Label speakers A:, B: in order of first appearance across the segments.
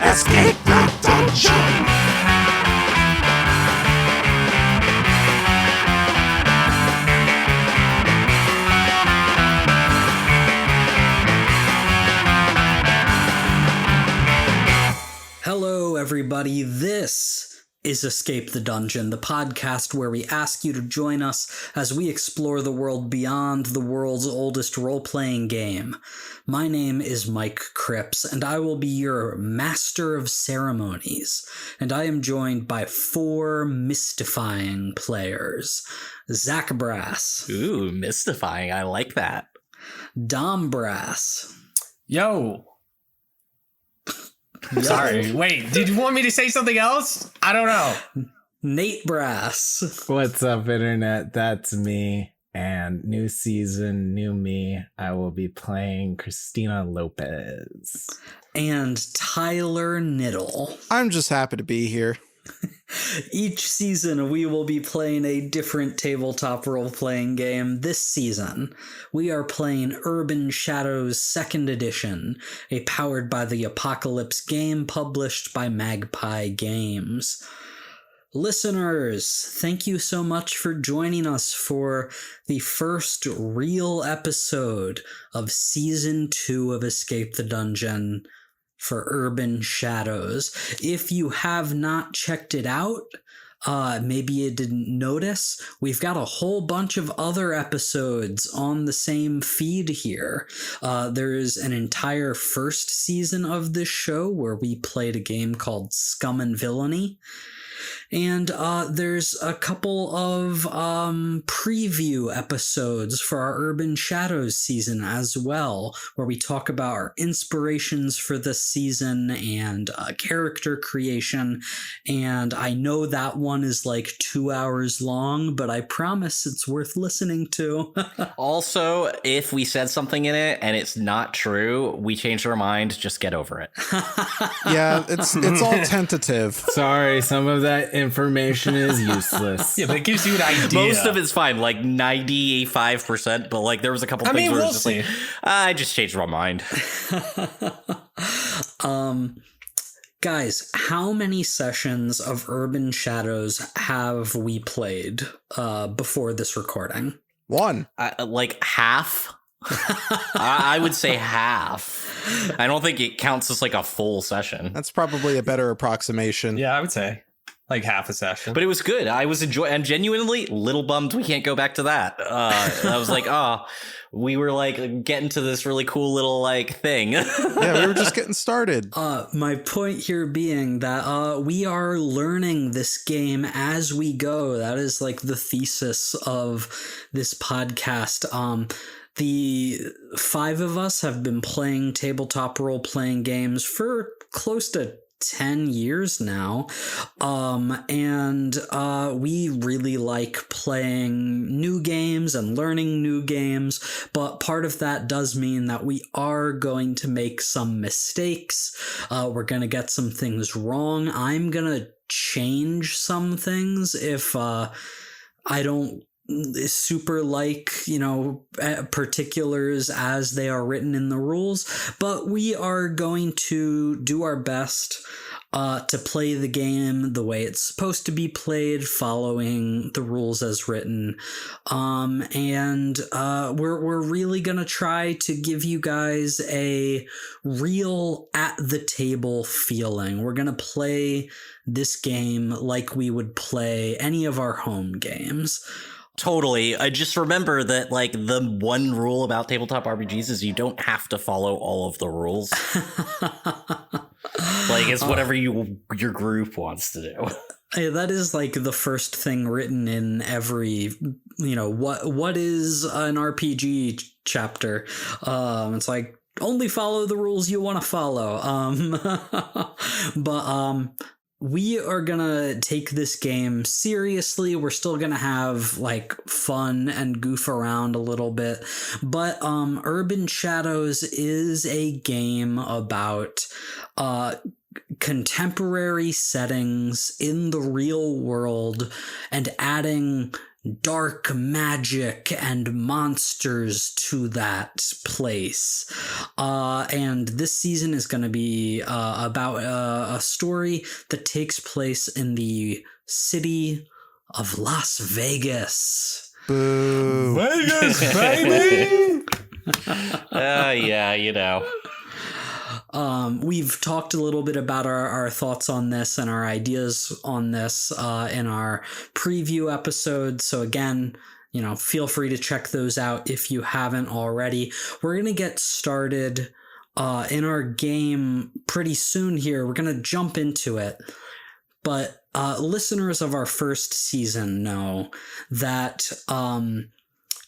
A: Escape the dungeon!
B: Hello, everybody. This is Escape the Dungeon, the podcast where we ask you to join us as we explore the world beyond the world's oldest role-playing game. My name is Mike Cripps, and I will be your master of ceremonies, and I am joined by 4 mystifying players. Zach Brass.
C: Ooh, mystifying. I like that.
B: Dom Brass.
D: Yo. Sorry. Wait, did you want me to say something else? I don't know.
B: Nate Brass.
E: What's up, Internet? That's me. And new season, new me. I will be playing Christina Lopez.
B: And Tyler Knittle.
F: I'm just happy to be here.
B: Each season, we will be playing a different tabletop role-playing game. This season, we are playing Urban Shadows 2nd Edition, a Powered by the Apocalypse game published by Magpie Games. Listeners, thank you so much for joining us for the first real episode of Season 2 of Escape the Dungeon for Urban Shadows. If you have not checked it out, maybe you didn't notice, we've got a whole bunch of other episodes on the same feed here. There's an entire first season of this show where we played a game called Scum and Villainy. And there's a couple of preview episodes for our Urban Shadows season as well, where we talk about our inspirations for this season and character creation. And I know that one is like 2 hours long, but I promise it's worth listening to.
C: Also, if we said something in it and it's not true, we changed our mind. Just get over it.
F: Yeah, it's all tentative.
E: Sorry, some of that information is useless.
D: Yeah, but it gives you an idea.
C: Most of it's fine, like 95%, but like there was a couple things where
D: we'll
C: it's just like, I just changed my mind.
B: Guys, how many sessions of Urban Shadows have we played before this recording?
F: 1.
C: Like half? I would say half. I don't think it counts as like a full session.
F: That's probably a better approximation.
D: Yeah, I would say like half a session.
C: But it was good. I was enjoying, and genuinely little bummed we can't go back to that. I was like, oh, we were like getting to this really cool little like thing.
F: Yeah, we were just getting started.
B: My point here being that we are learning this game as we go. That is like the thesis of this podcast. The 5 of us have been playing tabletop role-playing games for close to 10 years now, and we really like playing new games and learning new games, but part of that does mean that we are going to make some mistakes. We're going to get some things wrong. I'm going to change some things if I don't super like, particulars as they are written in the rules, but we are going to do our best to play the game the way it's supposed to be played, following the rules as written. And we're really gonna try to give you guys a real at the table feeling. We're gonna play this game like we would play any of our home games.
C: Totally. I just remember that, like, the one rule about tabletop RPGs is you don't have to follow all of the rules. Like, it's whatever your group wants to do.
B: Hey, that is like the first thing written in every, what is an RPG chapter? It's like, only follow the rules you want to follow. But we are gonna take this game seriously. We're still gonna have like fun and goof around a little bit, but Urban Shadows is a game about contemporary settings in the real world and adding dark magic and monsters to that place. And this season is going to be about a story that takes place in the city of Las Vegas.
F: Boo.
D: Vegas, baby!
C: Yeah, you know.
B: We've talked a little bit about our thoughts on this and our ideas on this in our preview episode. So again, feel free to check those out if you haven't already. We're going to get started in our game pretty soon here. We're going to jump into it. But listeners of our first season know that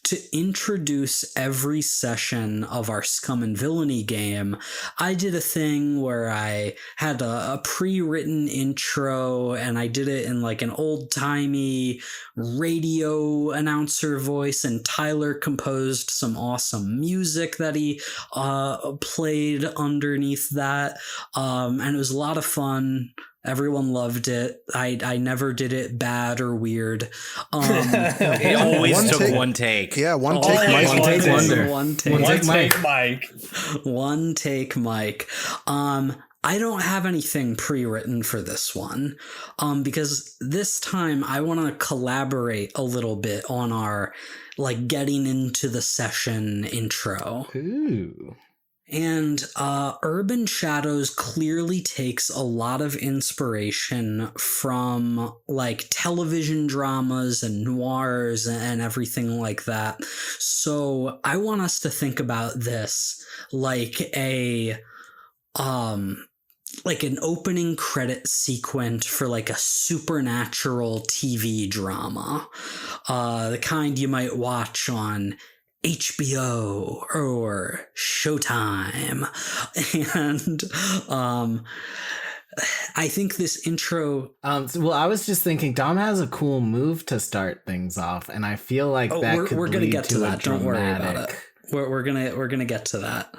B: to introduce every session of our Scum and Villainy game, I did a thing where I had a pre-written intro, and I did it in like an old-timey radio announcer voice, and Tyler composed some awesome music that he played underneath that, and it was a lot of fun. Everyone loved it. I never did it bad or weird.
C: It always took one take.
F: Yeah, one take Mike.
D: One take wonder.
B: One take
D: Mike.
B: One take Mike. I don't have anything pre-written for this one, because this time I want to collaborate a little bit on our getting into the session intro.
E: Ooh.
B: And Urban Shadows clearly takes a lot of inspiration from television dramas and noirs and everything like that. So I want us to think about this like an opening credit sequence for a supernatural TV drama, the kind you might watch on HBO or Showtime. And I think this intro...
E: well, I was just thinking Dom has a cool move to start things off, and I feel like that could
B: we're gonna
E: lead
B: get to that. Don't worry about it.
E: dramatic-
B: We're gonna get to that.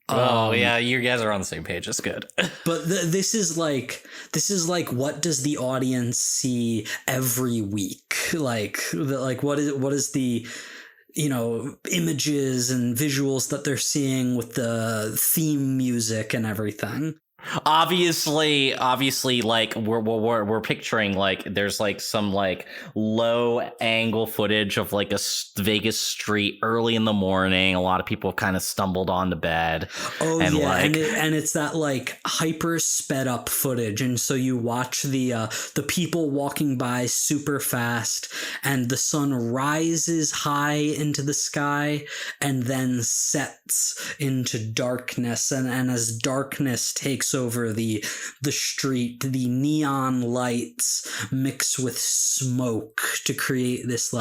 C: Oh yeah, you guys are on the same page. It's good.
B: But this is like what does the audience see every week? What is the images and visuals that they're seeing with the theme music and everything.
C: Obviously, we're picturing there's some low angle footage of a Vegas street early in the morning. A lot of people kind of stumbled onto bed.
B: Oh
C: and
B: yeah, and it's that hyper sped up footage, and so you watch the people walking by super fast, and the sun rises high into the sky and then sets into darkness, and as darkness takes over the street, the neon lights mix with smoke to create this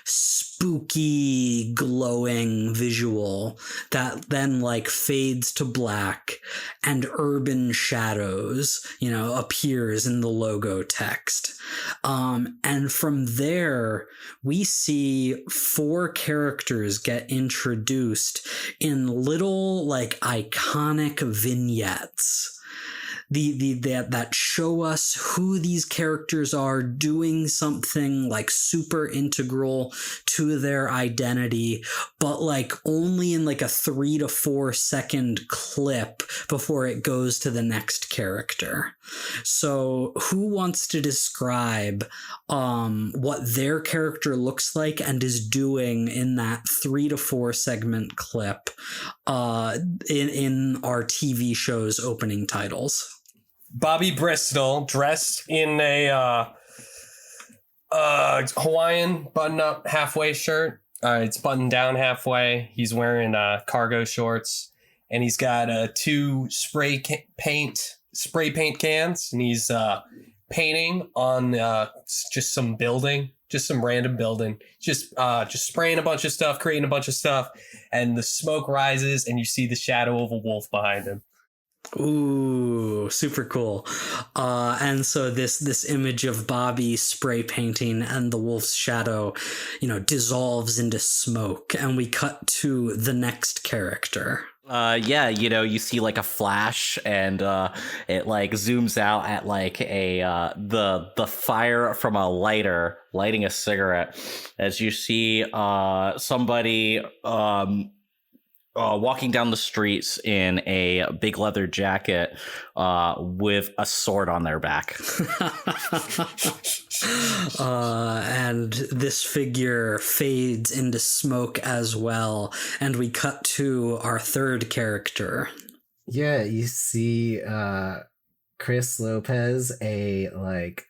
B: spooky glowing visual that then fades to black, and Urban Shadows appears in the logo text, and from there we see 4 characters get introduced in little iconic vignettes that show us who these characters are, doing something super integral to their identity, but only in a 3 to 4 second clip before it goes to the next character. So who wants to describe what their character looks like and is doing in that 3 to 4 segment clip in our TV show's opening titles?
D: Bobby Bristol dressed in a Hawaiian button-up halfway shirt. It's buttoned down halfway. He's wearing cargo shorts, and he's got 2 spray paint cans, and he's painting on just some building, just some random building. Just spraying a bunch of stuff, creating a bunch of stuff, and the smoke rises, and you see the shadow of a wolf behind him.
B: Ooh, super cool. And so this image of Bobby spray painting and the wolf's shadow, dissolves into smoke, and we cut to the next character.
C: Yeah, you see like a flash, and it like zooms out at like a the fire from a lighter lighting a cigarette, as you see somebody walking down the streets in a big leather jacket with a sword on their back.
B: And this figure fades into smoke as well, and we cut to our third character.
E: Yeah, you see Chris Lopez, a like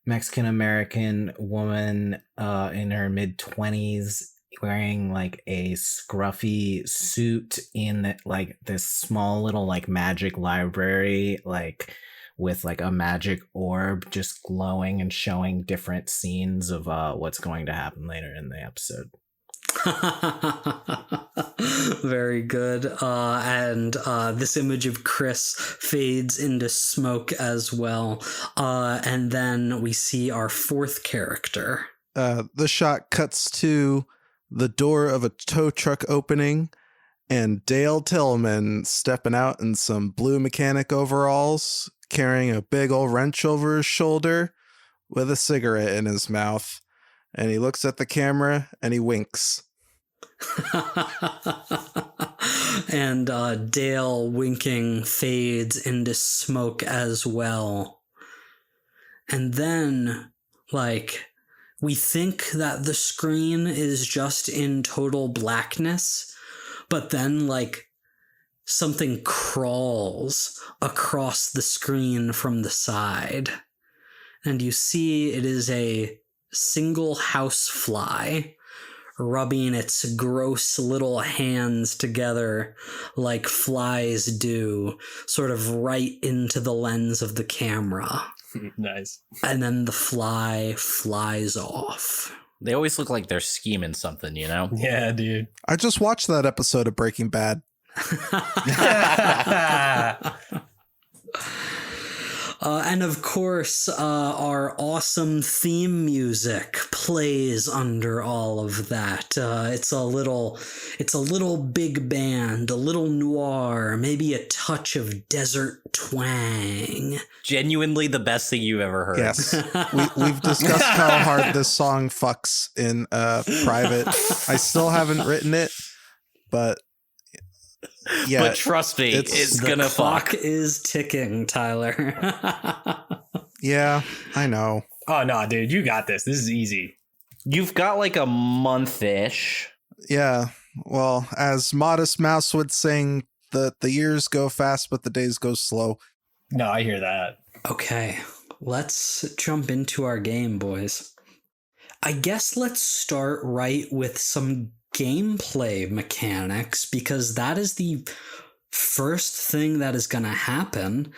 E: Mexican American woman in her mid-20s, wearing like a scruffy suit in like this small little like magic library, like with like a magic orb just glowing and showing different scenes of what's going to happen later in the episode.
B: Very good. And this image of Chris fades into smoke as well. And then we see our fourth character.
F: The shot cuts to the door of a tow truck opening, and Dale Tillman stepping out in some blue mechanic overalls, carrying a big old wrench over his shoulder with a cigarette in his mouth. And he looks at the camera and he winks.
B: And Dale winking fades into smoke as well. And then, like, we think that the screen is just in total blackness, but then, like, something crawls across the screen from the side. And you see it is a single housefly rubbing its gross little hands together like flies do, sort of right into the lens of the camera.
D: Nice.
B: And then the fly flies off.
C: They always look like they're scheming something,
D: Yeah, dude.
F: I just watched that episode of Breaking Bad.
B: And of course, our awesome theme music plays under all of that. It's a little big band, a little noir, maybe a touch of desert twang.
C: Genuinely the best thing you've ever heard.
F: Yes. We've discussed how hard this song fucks in private. I still haven't written it, but yeah,
C: but trust me, it's gonna fuck.
B: The clock is ticking, Tyler.
F: Yeah, I know.
D: Oh, no, dude, you got this. This is easy.
C: You've got like a month-ish.
F: Yeah, well, as Modest Mouse would sing, the years go fast, but the days go slow.
D: No, I hear that.
B: Okay, let's jump into our game, boys. I guess let's start right with some gameplay mechanics, because that is the first thing that is going to happen.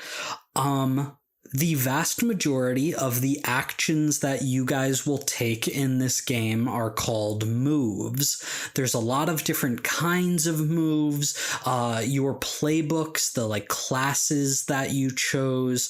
B: The vast majority of the actions that you guys will take in this game are called moves. There's a lot of different kinds of moves. Your playbooks, the like classes that you chose,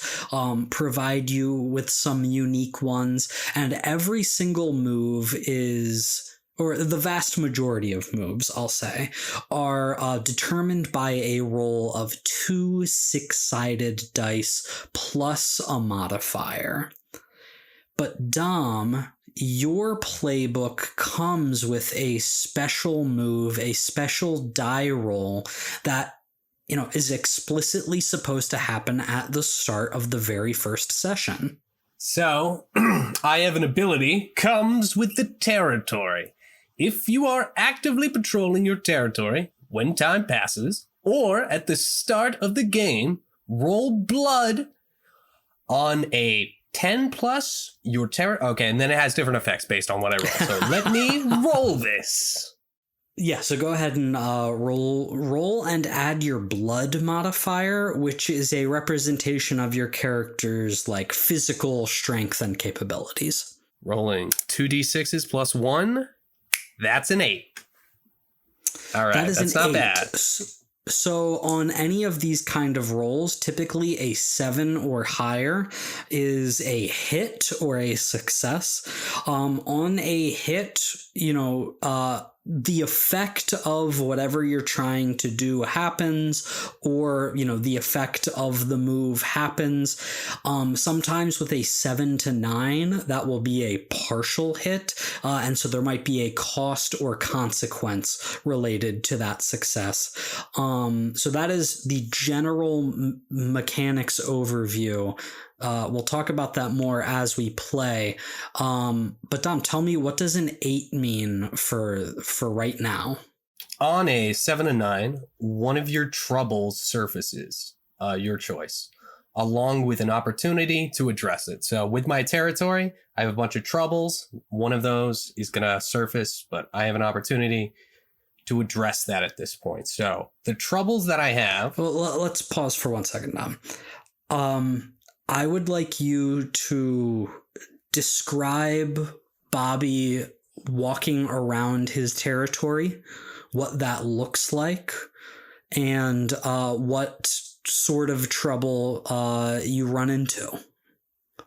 B: provide you with some unique ones, and every single move is, or the vast majority of moves, I'll say, are determined by a roll of 2 6-sided dice plus a modifier. But Dom, your playbook comes with a special move, a special die roll that, is explicitly supposed to happen at the start of the very first session.
D: So, I have an ability, comes with the territory. If you are actively patrolling your territory when time passes, or at the start of the game, roll blood on a 10 plus your okay, and then it has different effects based on what I roll. So let me roll this.
B: Yeah, so go ahead and roll and add your blood modifier, which is a representation of your character's like physical strength and capabilities.
D: Rolling 2d6s plus 1. That's an 8. All right, that's not bad.
B: So on any of these kind of rolls, typically a 7 or higher is a hit or a success. On a hit, the effect of whatever you're trying to do happens, or the effect of the move happens. Sometimes with a 7 to 9, that will be a partial hit, and so there might be a cost or consequence related to that success. So that is the general mechanics overview. We'll talk about that more as we play. But Dom, tell me, what does an 8 mean for right now?
D: On a 7 to 9, one of your troubles surfaces, your choice, along with an opportunity to address it. So with my territory, I have a bunch of troubles. One of those is going to surface, but I have an opportunity to address that at this point. So the troubles that I have...
B: Well, let's pause for 1 second, Dom. I would like you to describe Bobby walking around his territory, what that looks like, and what sort of trouble you run into.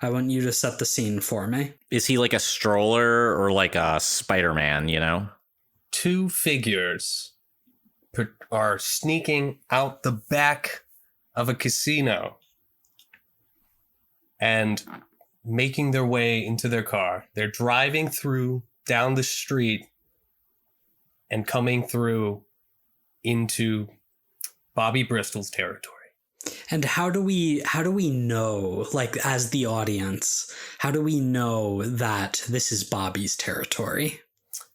B: I want you to set the scene for me.
C: Is he like a stroller or like a Spider-Man,
D: 2 figures are sneaking out the back of a casino and making their way into their car. They're driving down the street and coming through into Bobby Bristol's territory.
B: And how do we know, like, as the audience, how do we know that this is Bobby's territory?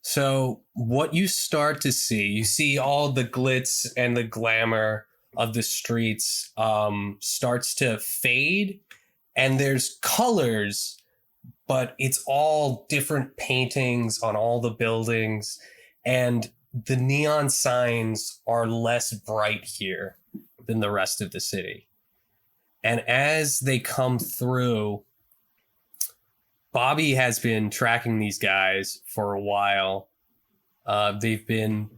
D: So what you start to see, you see all the glitz and the glamour of the streets starts to fade. And there's colors, but it's all different paintings on all the buildings. And the neon signs are less bright here than the rest of the city. And as they come through, Bobby has been tracking these guys for a while. They've been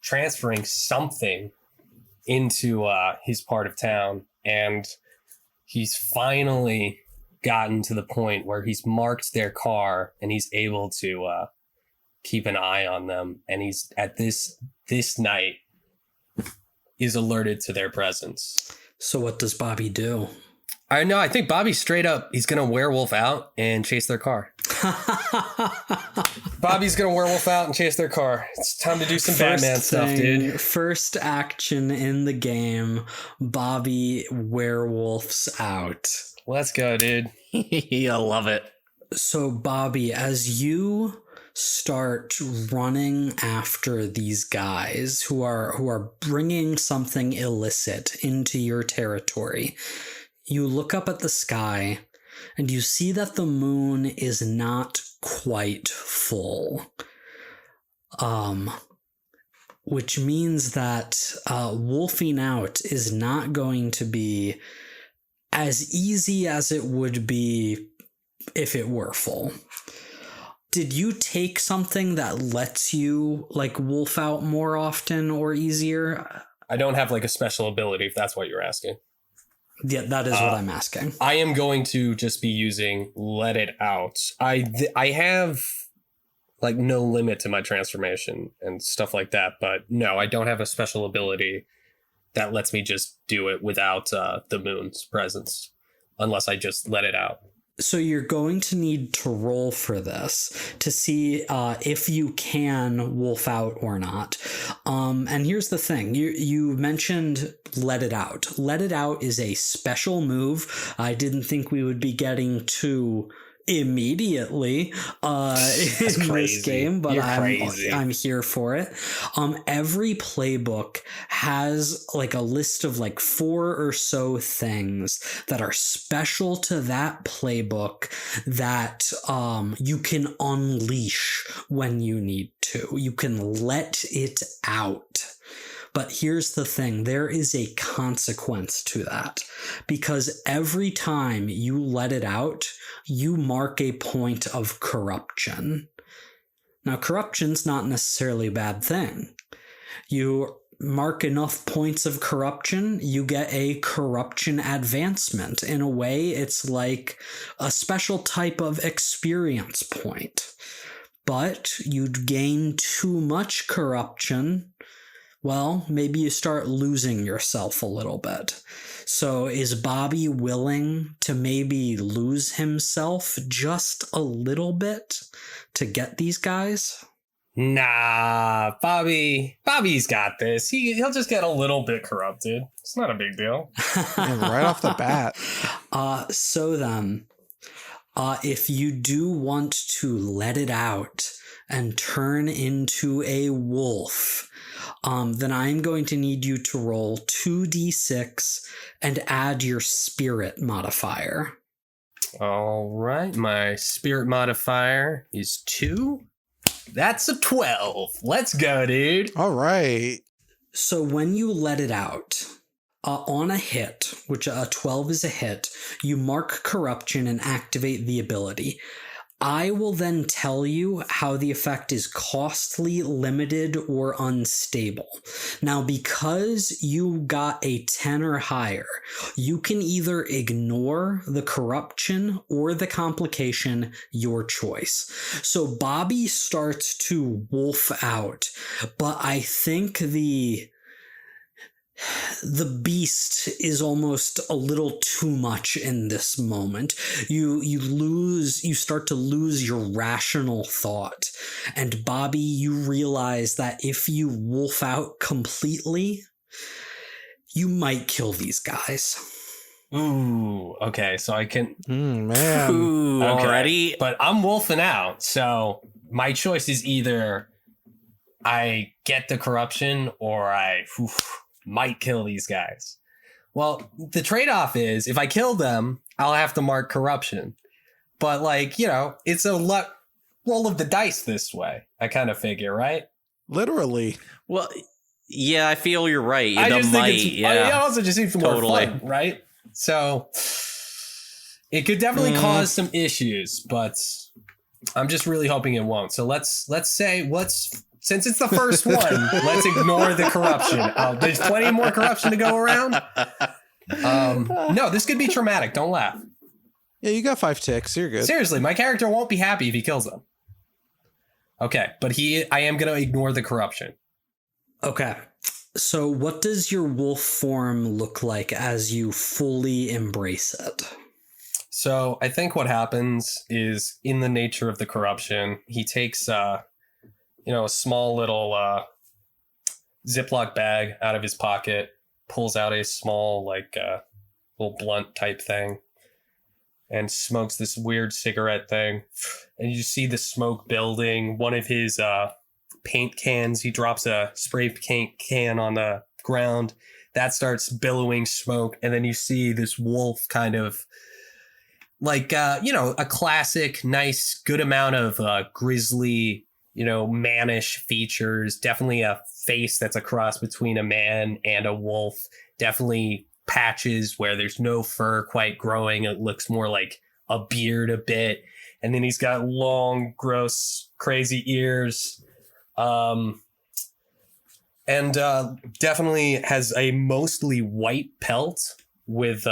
D: transferring something into his part of town. And he's finally gotten to the point where he's marked their car and he's able to keep an eye on them. And he's at this night is alerted to their presence.
B: So what does Bobby do?
D: I think Bobby's straight up, he's going to werewolf out and chase their car. Bobby's going to werewolf out and chase their car. It's time to do some Batman stuff, dude.
B: First action in the game, Bobby werewolfs out.
D: Let's go, dude.
C: I love it.
B: So Bobby, as you start running after these guys who are bringing something illicit into your territory, you look up at the sky and you see that the moon is not quite full. Which means that wolfing out is not going to be as easy as it would be if it were full. Did you take something that lets you like wolf out more often or easier?
D: I don't have like a special ability, if that's what you're asking.
B: Yeah, that is what I'm asking.
D: I am going to just be using Let It Out. I have like no limit to my transformation and stuff like that, but no, I don't have a special ability that lets me just do it without the moon's presence, unless I just let it out.
B: So you're going to need to roll for this to see if you can wolf out or not. And here's the thing. You mentioned Let It Out. Let It Out is a special move. I didn't think we would be getting to immediately in this game, but I'm here for it. Every playbook has like a list of like 4 or so things that are special to that playbook that you can unleash when you need to. You can let it out. But here's the thing, there is a consequence to that, because every time you let it out, you mark a point of corruption. Now, corruption's not necessarily a bad thing. You mark enough points of corruption, you get a corruption advancement. In a way, it's like a special type of experience point. but you'd gain too much corruption. Well, maybe you start losing yourself a little bit. So is Bobby willing to maybe lose himself just a little bit to get these guys?
D: Nah, Bobby's got this. He'll just get a little bit corrupted. It's not a big deal.
F: Yeah, right off the bat.
B: So then, if you do want to let it out and turn into a wolf, then I'm going to need you to roll 2d6 and add your spirit modifier.
D: All right, my spirit modifier is 2. That's a 12. Let's go, dude.
F: All right.
B: So when you let it out, on a hit, which a 12 is a hit, you mark corruption and activate the ability. I will then tell you how the effect is costly, limited, or unstable. Now, because you got a 10 or higher, you can either ignore the corruption or the complication, your choice. So Bobby starts to wolf out, but I think the beast is almost a little too much in this moment. You start to lose your rational thought. And Bobby, you realize that if you wolf out completely, you might kill these guys.
D: Ooh, okay, so I can...
F: Man.
C: Ooh,
D: Okay,
C: already?
D: but I'm wolfing out, so my choice is either I get the corruption or I might kill these guys. Well, the trade-off is if I kill them, I'll have to mark corruption. But it's a roll of the dice this way. I kind of figure, right?
F: Literally.
C: Well, yeah, I feel you're right.
D: I just think
C: yeah.
D: it also just seems more fun, right? So it could definitely cause some issues, but I'm just really hoping it won't. So let's say since it's the first one, let's ignore the corruption. There's plenty more corruption to go around. No, this could be traumatic. Don't laugh.
F: Yeah, you got 5 ticks. You're good.
D: Seriously, my character won't be happy if he kills them. Okay, but I am going to ignore the corruption.
B: Okay. So what does your wolf form look like as you fully embrace it?
D: So I think what happens is, in the nature of the corruption, he takes a small little Ziploc bag out of his pocket, pulls out a small little blunt type thing, and smokes this weird cigarette thing. And you see the smoke building. One of his paint cans, he drops a spray paint can on the ground. That starts billowing smoke. And then you see this wolf kind of a classic, nice, good amount of grizzly, mannish features. Definitely a face that's a cross between a man and a wolf. Definitely patches where there's no fur quite growing. It looks more like a beard a bit. And then he's got long, gross, crazy ears. And definitely has a mostly white pelt with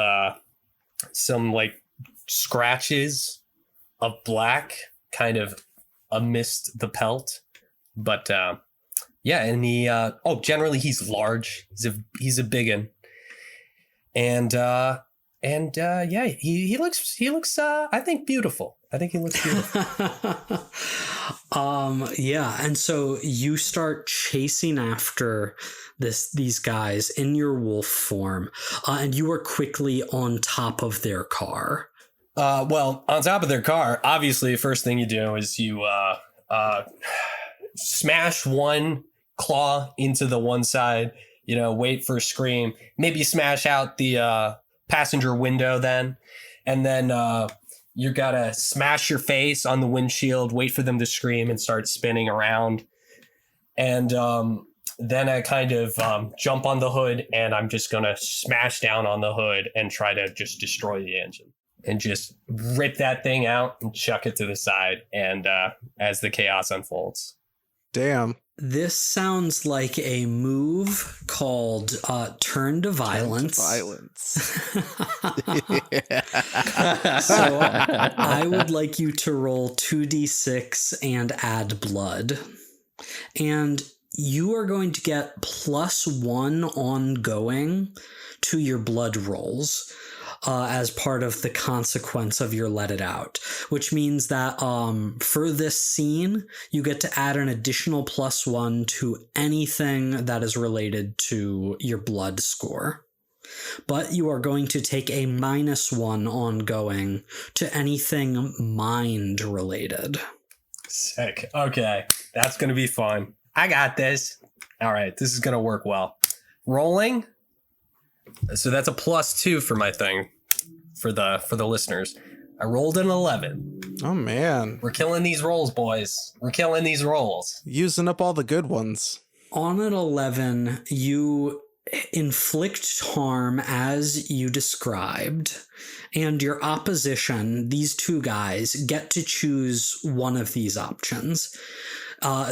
D: some scratches of black kind of amidst the pelt. But and he generally he's large. He's a biggin. And he looks I think beautiful. I think he looks beautiful.
B: And so you start chasing after these guys in your wolf form, and you are quickly on top of their car.
D: Well, on top of their car, obviously, the first thing you do is you smash one claw into the one side, wait for a scream, maybe smash out the passenger window then, and then you gotta smash your face on the windshield, wait for them to scream and start spinning around. And then I kind of jump on the hood, and I'm just gonna smash down on the hood and try to just destroy the engine. And just rip that thing out and chuck it to the side. And as the chaos unfolds.
F: Damn.
B: This sounds like a move called Turn to Violence. So I would like you to roll 2d6 and add blood. And you are going to get +1 ongoing to your blood rolls as part of the consequence of your let it out, which means that for this scene, you get to add an additional +1 to anything that is related to your blood score. But you are going to take a -1 ongoing to anything mind related.
D: Sick. Okay. That's going to be fun. I got this. All right. This is going to work well. Rolling. So that's a +2 for my thing for the listeners. I rolled an 11.
F: Oh, man.
D: We're killing these rolls, boys. We're killing these rolls.
F: Using up all the good ones.
B: On an 11, you inflict harm as you described, and your opposition, these two guys, get to choose one of these options.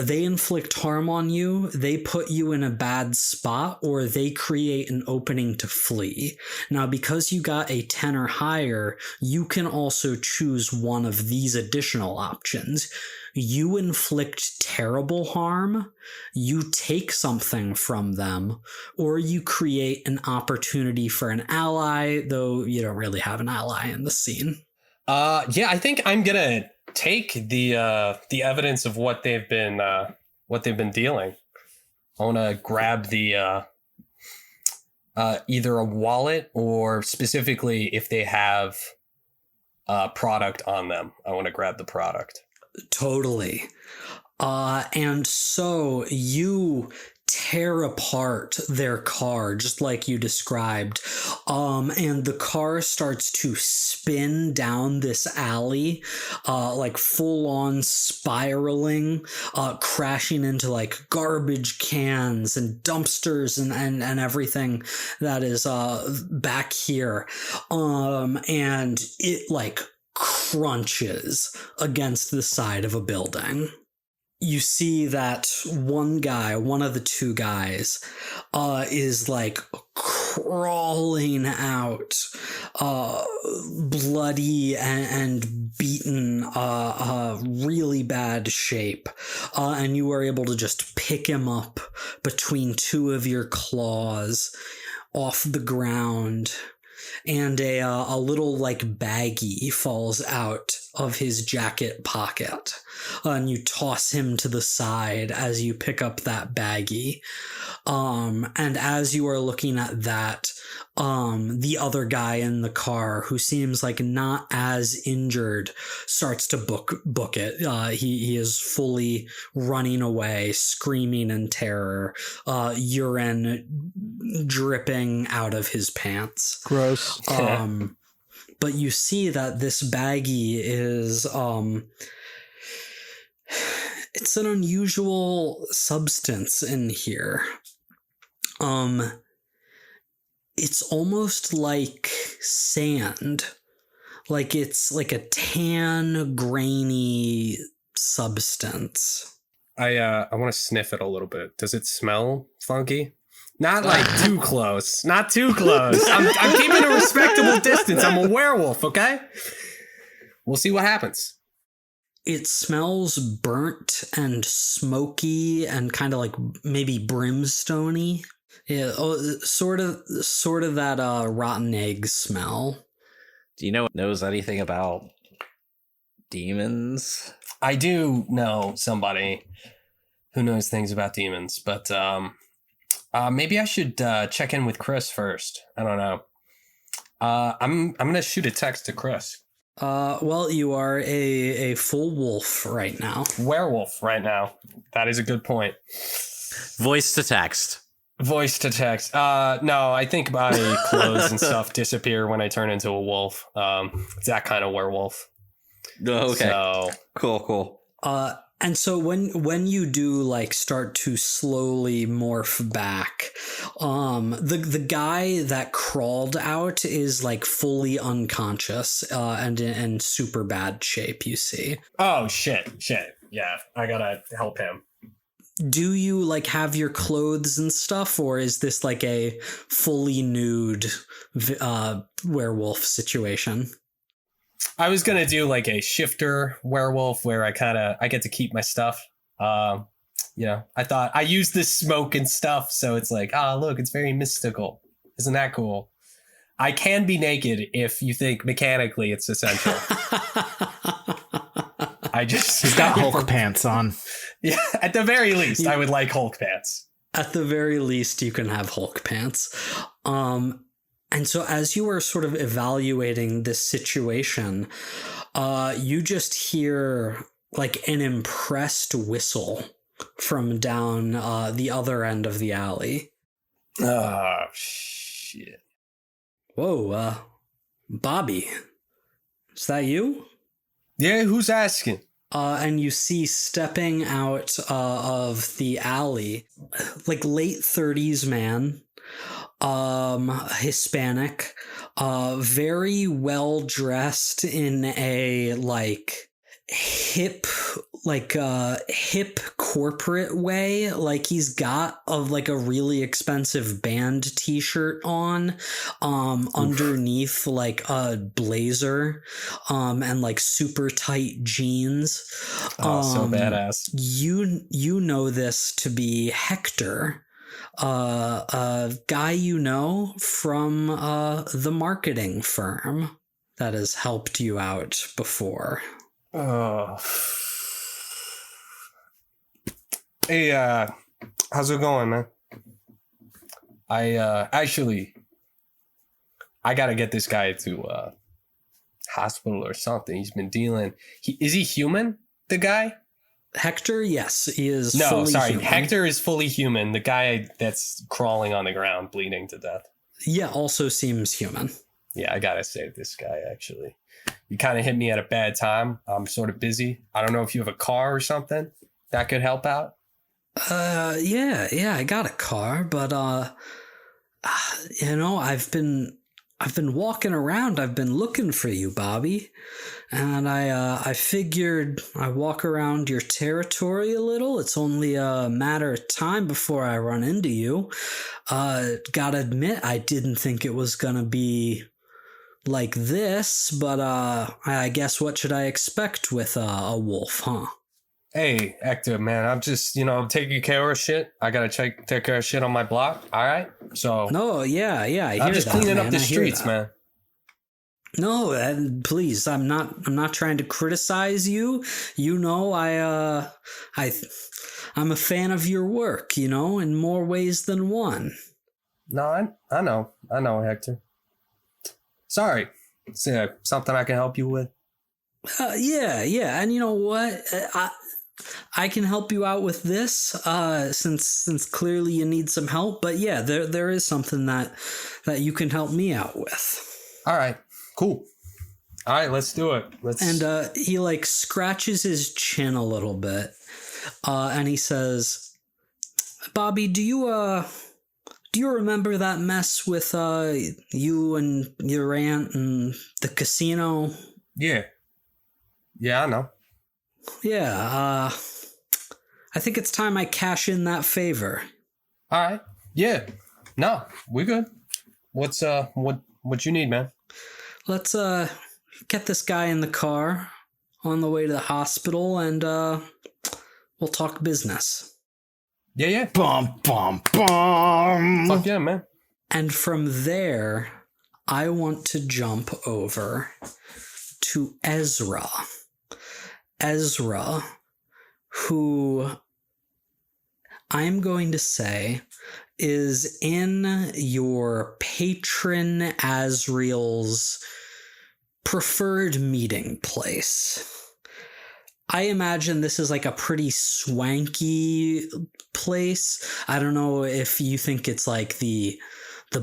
B: They inflict harm on you, they put you in a bad spot, or they create an opening to flee. Now, because you got a 10 or higher, you can also choose one of these additional options. You inflict terrible harm, you take something from them, or you create an opportunity for an ally, though you don't really have an ally in the scene.
D: Yeah, I think I'm gonna take the evidence of what they've been dealing. I want to grab the either a wallet, or specifically if they have product on them, I want to grab the product.
B: Totally. And so you tear apart their car just like you described, and the car starts to spin down this alley, like full on spiraling, crashing into like garbage cans and dumpsters and everything that is back here, and it like crunches against the side of a building. You see that one of the two guys, is like crawling out, bloody and beaten, really bad shape. And you are able to just pick him up between two of your claws off the ground. And a little like baggie falls out of his jacket pocket, and you toss him to the side as you pick up that baggie. And as you are looking at that, the other guy in the car, who seems like not as injured, starts to book it. He is fully running away, screaming in terror, urine dripping out of his pants.
F: Gross.
B: But you see that this baggie is, it's an unusual substance in here. It's almost like sand. Like it's like a tan, grainy substance.
D: I want to sniff it a little bit. Does it smell funky? Not like too close. Not too close. I'm keeping a respectable distance. I'm a werewolf, okay? We'll see what happens.
B: It smells burnt and smoky and kind of like maybe brimstone-y. Yeah, sort of that rotten egg smell.
C: Do you knows anything about demons?
D: I do know somebody who knows things about demons, but maybe I should check in with Chris first. I don't know. I'm gonna shoot a text to Chris.
B: Well, you are a full wolf right now.
D: Werewolf right now. That is a good point.
C: Voice to text.
D: Voice to text. No, I think my clothes and stuff disappear when I turn into a wolf. It's that kind of werewolf.
C: Oh, okay.
D: So
C: Cool.
B: And so when you do like start to slowly morph back, the guy that crawled out is like fully unconscious, and in super bad shape, you see.
D: Oh shit. Yeah, I gotta help him.
B: do you like have your clothes and stuff, or is this like a fully nude werewolf situation?
D: I was gonna do like a shifter werewolf where I get to keep my stuff. I thought I use this smoke and stuff, so it's like, look, it's very mystical. Isn't that cool? I can be naked if you think mechanically it's essential.
E: He's got Hulk pants on.
D: Yeah, at the very least, I would like Hulk pants.
B: At the very least, you can have Hulk pants. And so as you are sort of evaluating this situation, you just hear like an impressed whistle from down the other end of the alley.
D: Oh, shit.
B: Whoa, Bobby, is that you?
D: Yeah, who's asking?
B: And you see stepping out of the alley, like late 30s man, Hispanic, very well dressed in a hip corporate way. Like he's got a really expensive band t-shirt on, underneath like a blazer, and like super tight jeans.
D: So badass.
B: You know this to be Hector, a guy you know from the marketing firm that has helped you out before.
D: Oh. Hey, how's it going, man? I gotta get this guy to hospital or something. He's been dealing. Is he human? The guy?
B: Hector, yes, he is.
D: No,
B: fully
D: sorry,
B: human.
D: Hector is fully human. The guy that's crawling on the ground, bleeding to death.
B: Yeah, also seems human.
D: Yeah, I gotta save this guy. Actually, you kind of hit me at a bad time. I'm sort of busy. I don't know if you have a car or something that could help out.
B: Yeah, I got a car, but I've been walking around. I've been looking for you, Bobby, and I figured I'd walk around your territory a little. It's only a matter of time before I run into you. Gotta admit, I didn't think it was gonna be like this, but I guess what should I expect with a wolf, huh?
D: Hey, Hector, man, I'm just, taking care of shit. I gotta take care of shit on my block. All right. So
B: no, yeah,
D: I'm just cleaning up the streets, man.
B: No, please, I'm not trying to criticize you. I'm a fan of your work, in more ways than one.
D: No, I know, Hector. Sorry, is there something I can help you with?
B: Yeah, and you know what? I can help you out with this, since clearly you need some help. But yeah, there is something that you can help me out with.
D: All right, cool. All right, let's do it.
B: And he like scratches his chin a little bit, and he says, "Bobby, do you remember that mess with you and your aunt and the casino?"
D: Yeah, I know.
B: Yeah, I think it's time I cash in that favor.
D: All right. Yeah. No, we're good. What's what you need, man?
B: Let's get this guy in the car on the way to the hospital, and we'll talk business.
D: Yeah.
E: Bum, bum, bum.
D: Fuck yeah, man.
B: And from there, I want to jump over to Ezra. Ezra, who I'm going to say is in your patron Azriel's preferred meeting place. I imagine this is like a pretty swanky place. I don't know if you think it's like the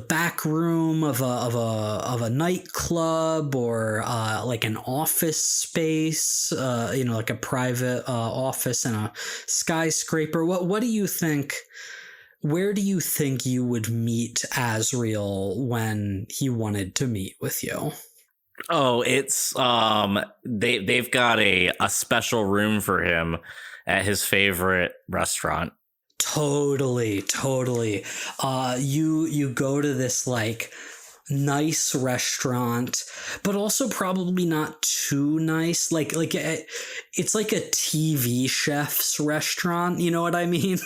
B: back room of a nightclub, or like an office space, like a private office in a skyscraper. What do you think? Where do you think you would meet Azriel when he wanted to meet with you?
C: Oh, it's they've got a special room for him at his favorite restaurant.
B: Totally. You go to this like nice restaurant, but also probably not too nice. Like it's like a TV chef's restaurant. You know what I mean?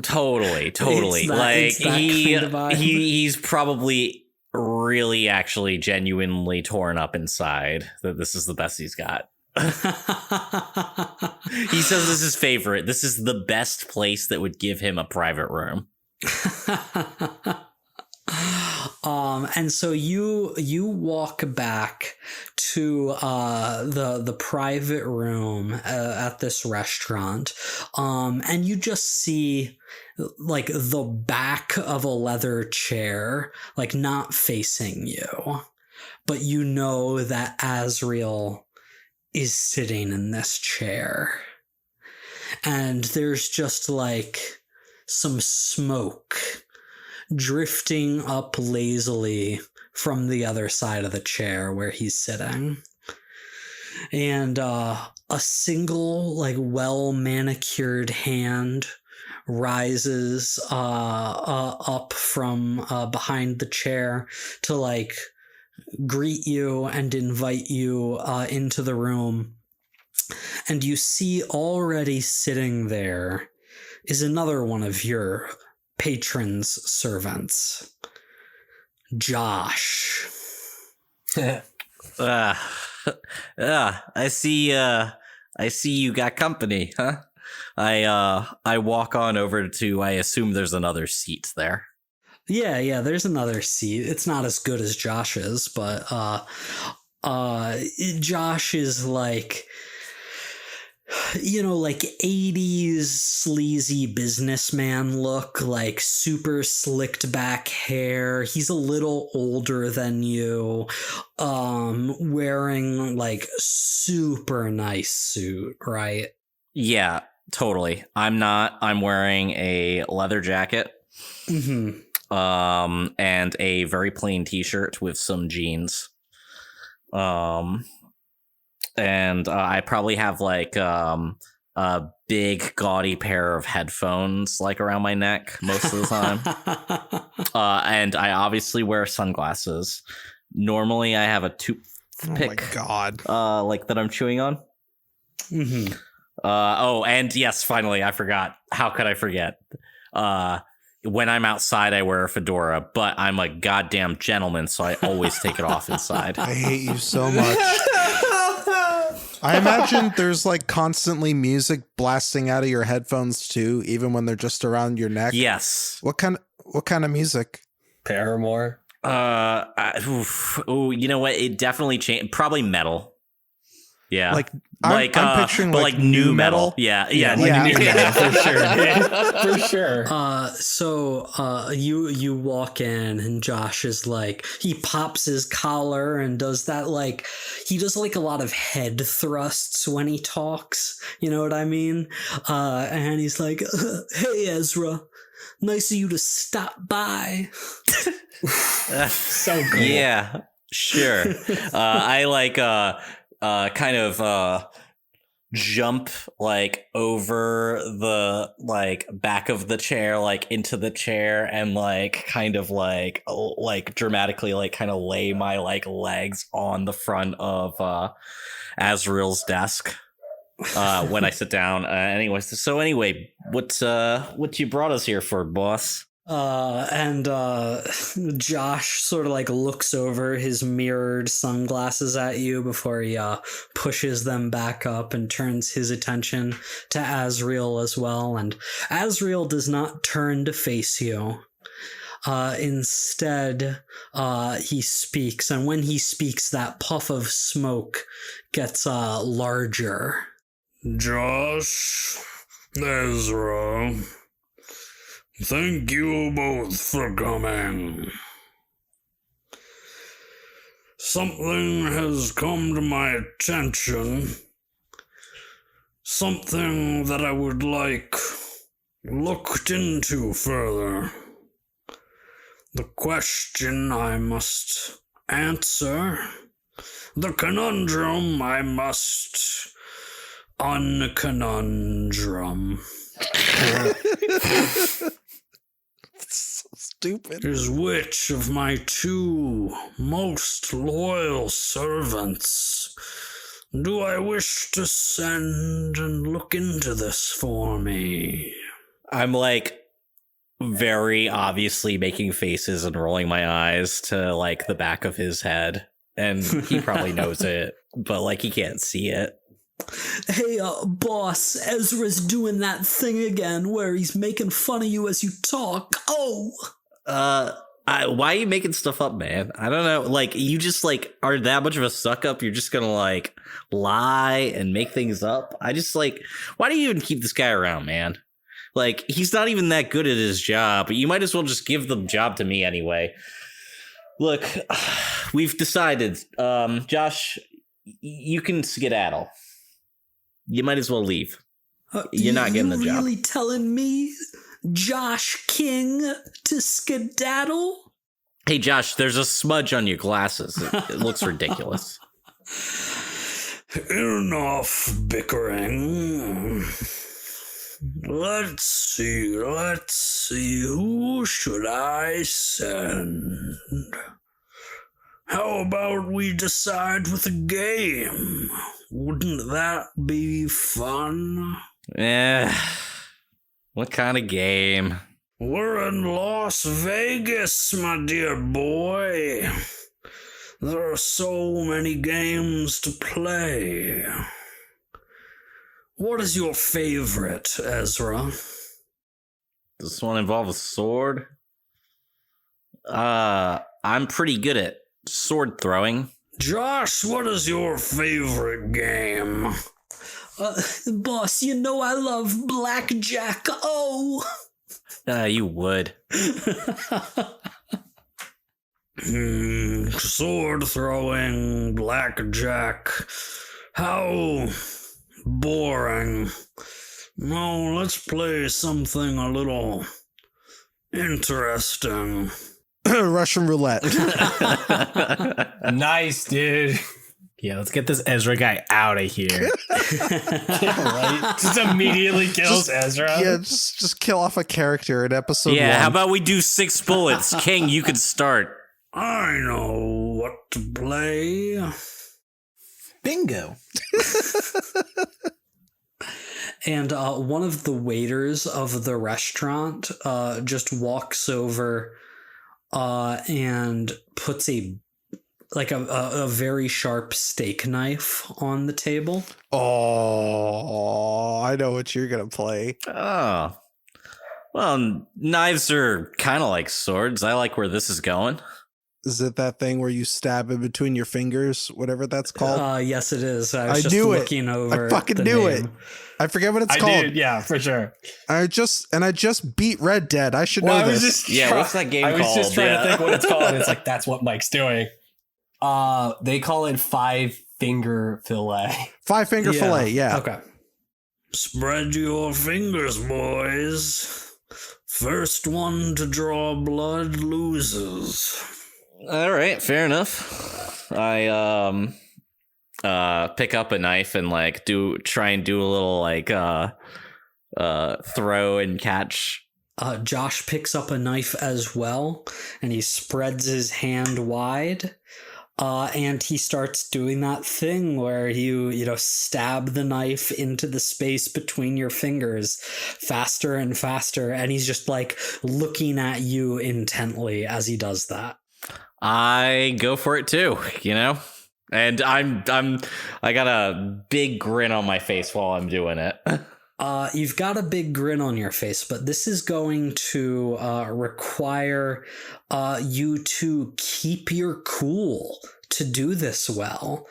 C: Totally.
B: It's that kind of vibe.
C: He's probably really actually genuinely torn up inside that this is the best he's got. He says this is his favorite. This is the best place that would give him a private room.
B: And so you walk back to the private room at this restaurant, and you just see like the back of a leather chair, like not facing you, but you know that Azrael is sitting in this chair, and there's just like some smoke drifting up lazily from the other side of the chair where he's sitting. And a single, like, well manicured hand rises up from behind the chair to, like, greet you and invite you into the room. And you see already sitting there is another one of your patron's servants, Josh.
C: I see you got company, huh? I walk on over to, I assume there's another seat there.
B: Yeah, there's another seat. It's not as good as Josh's, but Josh is like, you know, like 80s sleazy businessman look, like super slicked back hair. He's a little older than you, wearing like super nice suit, right?
C: Yeah, totally. I'm not. I'm wearing a leather jacket.
B: Mm-hmm.
C: And a very plain t-shirt with some jeans. And I probably have like a big gaudy pair of headphones like around my neck most of the time. And I obviously wear sunglasses. Normally I have a toothpick.
F: Oh my god.
C: Like that I'm chewing on.
B: Mm-hmm.
C: And yes, finally I forgot. How could I forget? When I'm outside, I wear a fedora, but I'm a goddamn gentleman, so I always take it off inside.
F: I hate you so much. I imagine there's like constantly music blasting out of your headphones too, even when they're just around your neck.
C: Yes.
F: What kind of music?
D: Paramore.
C: You know what? It definitely changed. Probably metal. Yeah.
F: I'm picturing
C: but
F: like
C: new
F: metal.
C: Yeah.
D: For sure. For sure.
B: So you walk in and Josh is like, he pops his collar and does that, like, he does like a lot of head thrusts when he talks, you know what I mean? And he's like, hey Ezra, nice of you to stop by.
D: So cool.
C: Yeah, sure. I like kind of jump like over the like back of the chair, like into the chair, and like kind of like dramatically like kind of lay my like legs on the front of Azrael's desk when I sit down. Anyway, what you brought us here for, boss?
B: And Josh sort of like looks over his mirrored sunglasses at you before he pushes them back up and turns his attention to Azrael as well. And Azrael does not turn to face you. Instead, he speaks, and when he speaks, that puff of smoke gets larger. Josh, Ezra, thank you both for coming. Something has come to my attention. Something that I would like looked into further. The question I must answer. The conundrum I must unconundrum.
F: So stupid.
B: Is which of my 2 most loyal servants do I wish to send and look into this for me?
C: I'm like very obviously making faces and rolling my eyes to like the back of his head. And he probably knows it, but like he can't see it.
B: Hey, boss, Ezra's doing that thing again where he's making fun of you as you talk. Oh!
C: Why are you making stuff up, man? I don't know. Like, you just like are that much of a suck up. You're just gonna like lie and make things up. I just like, why do you even keep this guy around, man? Like, he's not even that good at his job. But you might as well just give the job to me anyway. Look, we've decided. Josh, you can skedaddle. You might as well leave. You're not getting the job.
B: You really telling me, Josh King, to skedaddle?
C: Hey, Josh, there's a smudge on your glasses. It looks ridiculous.
B: Enough bickering. Let's see. Who should I send? How about we decide with a game? Wouldn't that be fun?
C: What kind of game?
B: We're in Las Vegas, my dear boy. There are so many games to play. What is your favorite, Ezra?
C: Does this one involve a sword? I'm pretty good at sword throwing.
B: Josh, what is your favorite game? Boss, you know I love blackjack. Oh!
C: You would.
B: Sword throwing, blackjack. How boring. No, let's play something a little interesting.
F: Russian roulette.
D: Nice, dude.
E: Yeah, let's get this Ezra guy out of here.
D: Right? Just immediately kills Ezra.
F: Yeah, just kill off a character in episode 1.
C: How about we do 6 bullets? King, you can start.
B: I know what to play.
E: Bingo.
B: And one of the waiters of the restaurant just walks over and puts a very sharp steak knife on the table.
F: Oh, I know what you're gonna play.
C: Oh. Well, knives are kind of like swords. I like where this is going.
F: Is it that thing where you stab in between your fingers, whatever that's called?
B: Yes, it is. I was just
F: knew
B: looking over.
F: I fucking
B: the
F: knew
B: name.
F: it. I forget what it's
D: I
F: called.
D: did, yeah, for sure.
F: I just beat Red Dead. I should know this.
C: What's that game
D: I
C: called?
D: was just trying to think what it's called. It's like, that's what Mike's doing. They call it 5-finger fillet.
F: 5-finger fillet, yeah.
B: Okay. Spread your fingers, boys. First one to draw blood loses.
C: All right, fair enough. I pick up a knife and like try and do a little like throw and catch.
B: Josh picks up a knife as well, and he spreads his hand wide. And he starts doing that thing where you stab the knife into the space between your fingers faster and faster. And he's just like looking at you intently as he does that.
C: I go for it too, and I got a big grin on my face while I'm doing it.
B: You've got a big grin on your face, but this is going to require you to keep your cool to do this well.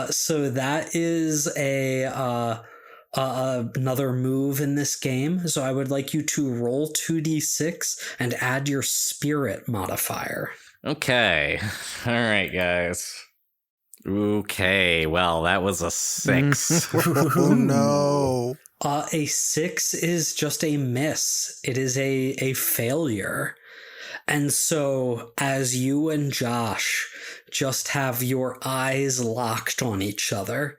B: So that is another move in this game. So I would like you to roll 2d6 and add your spirit modifier.
C: Okay. All right, guys. Okay, well, that was a 6.
F: Oh no.
B: A 6 is just a miss. It is a failure. And so as you and Josh just have your eyes locked on each other,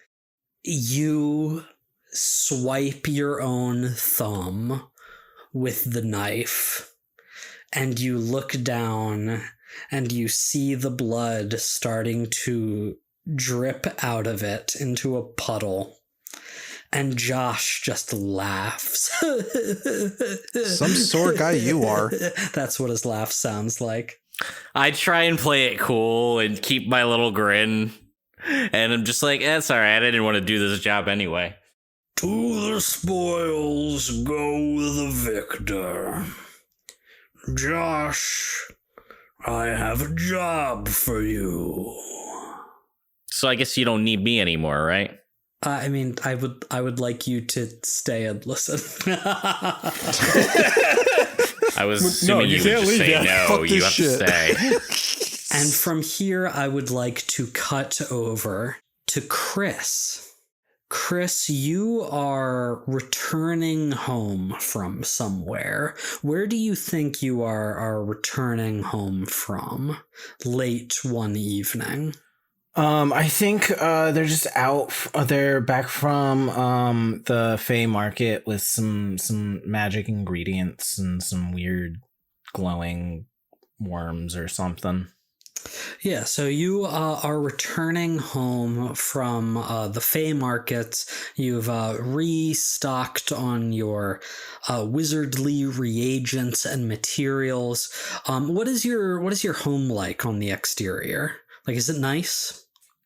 B: you swipe your own thumb with the knife, and you look down and you see the blood starting to drip out of it into a puddle. And Josh just laughs.
F: Some sore guy you are.
B: That's what his laugh sounds like.
C: I try and play it cool and keep my little grin. And I'm just like, it's all right. I didn't want to do this job anyway.
B: To the spoils go the victor. Josh, I have a job for you.
C: So I guess you don't need me anymore, right?
B: I mean, I would like you to stay and listen.
C: I was assuming you would just say no.
F: Fuck
C: You
F: this
C: have
F: shit.
C: to stay.
B: And from here, I would like to cut over to Cris. Cris, you are returning home from somewhere. Where do you think you are returning home from late one evening?
E: I think they're just out. They're back from the Fey Market with some magic ingredients and some weird glowing worms or something.
B: Yeah, so you are returning home from the Fey Markets. You've restocked on your wizardly reagents and materials. What is your home like on the exterior? Like, is it nice?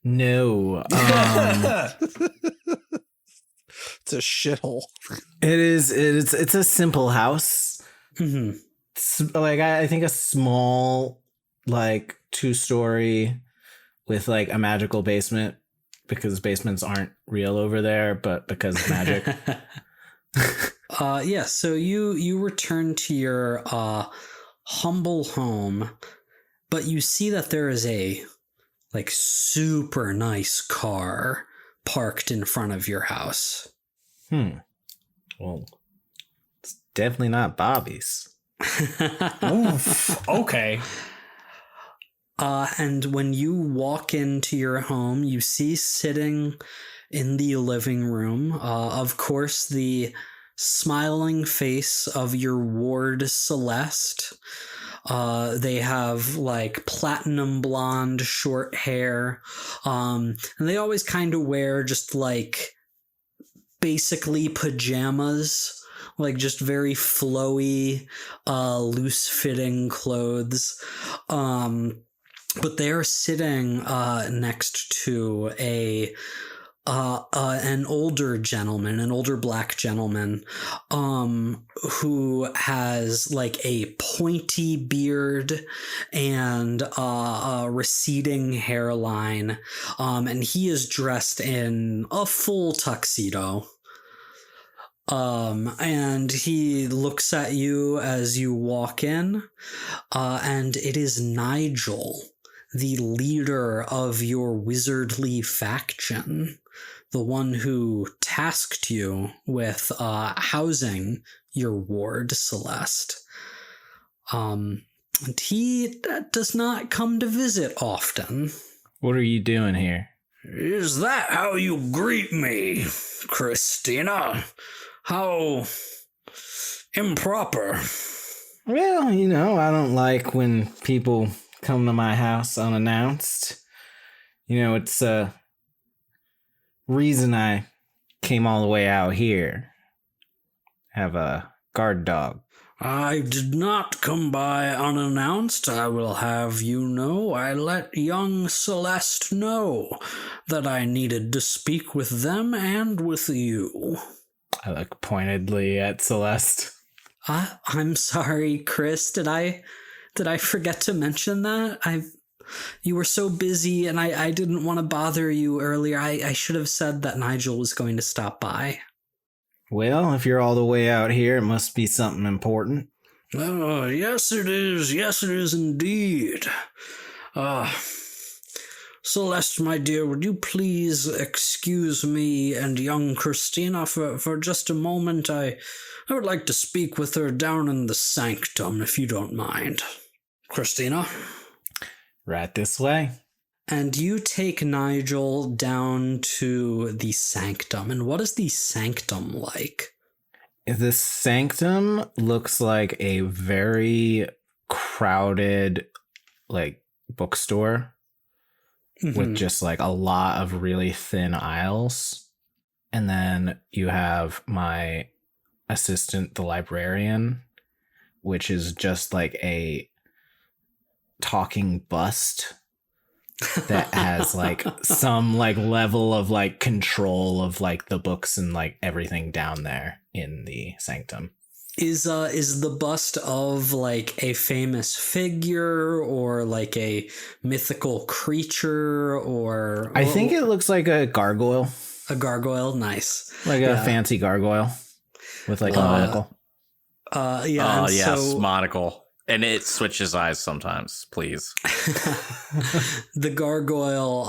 E: No,
F: It's a shithole.
E: it's a simple house.
B: Mm-hmm.
E: Like I think a small, like 2-story with like a magical basement, because basements aren't real over there, but because of magic.
B: Yeah, so you return to your humble home, but you see that there is a like super nice car parked in front of your house.
E: Well, it's definitely not Bobby's.
D: Oof. Okay.
B: And when you walk into your home, you see sitting in the living room, of course, the smiling face of your ward Celeste. They have like platinum blonde short hair. And they always kind of wear just like basically pajamas, like just very flowy, loose fitting clothes. But they're sitting next to an older gentleman, an older black gentleman, who has like a pointy beard and a receding hairline, and he is dressed in a full tuxedo. And he looks at you as you walk in, and it is Nigel, the leader of your wizardly faction, the one who tasked you with housing your ward, Celeste. And he does not come to visit often.
E: What are you doing here?
B: Is that how you greet me, Christina? How improper.
E: Well, I don't like when people come to my house unannounced. It's a reason I came all the way out here. Have a guard dog.
B: I did not come by unannounced. I will have you know I let young Celeste know that I needed to speak with them and with you.
E: I look pointedly at Celeste.
B: I'm sorry, Cris. Did I forget to mention that? You were so busy and I didn't want to bother you earlier. I should have said that Nigel was going to stop by.
E: Well, if you're all the way out here, it must be something important.
B: Oh, yes it is. Yes it is indeed. Celeste, my dear, would you please excuse me and young Christina for just a moment? I would like to speak with her down in the sanctum, if you don't mind. Christina?
E: Right this way.
B: And you take Nigel down to the sanctum. And what is the sanctum like?
E: The sanctum looks like a very crowded, like, bookstore with just like a lot of really thin aisles. And then you have my assistant, the librarian, which is just like a talking bust that has like some like level of like control of like the books and like everything down there in the sanctum.
B: Is the bust of like a famous figure or like a mythical creature or
E: I think it looks like a gargoyle.
B: A gargoyle? Nice.
E: Like a fancy gargoyle with like a monocle.
B: Yeah.
C: Oh, yes,
B: so,
C: monocle. And it switches eyes sometimes, please.
B: the gargoyle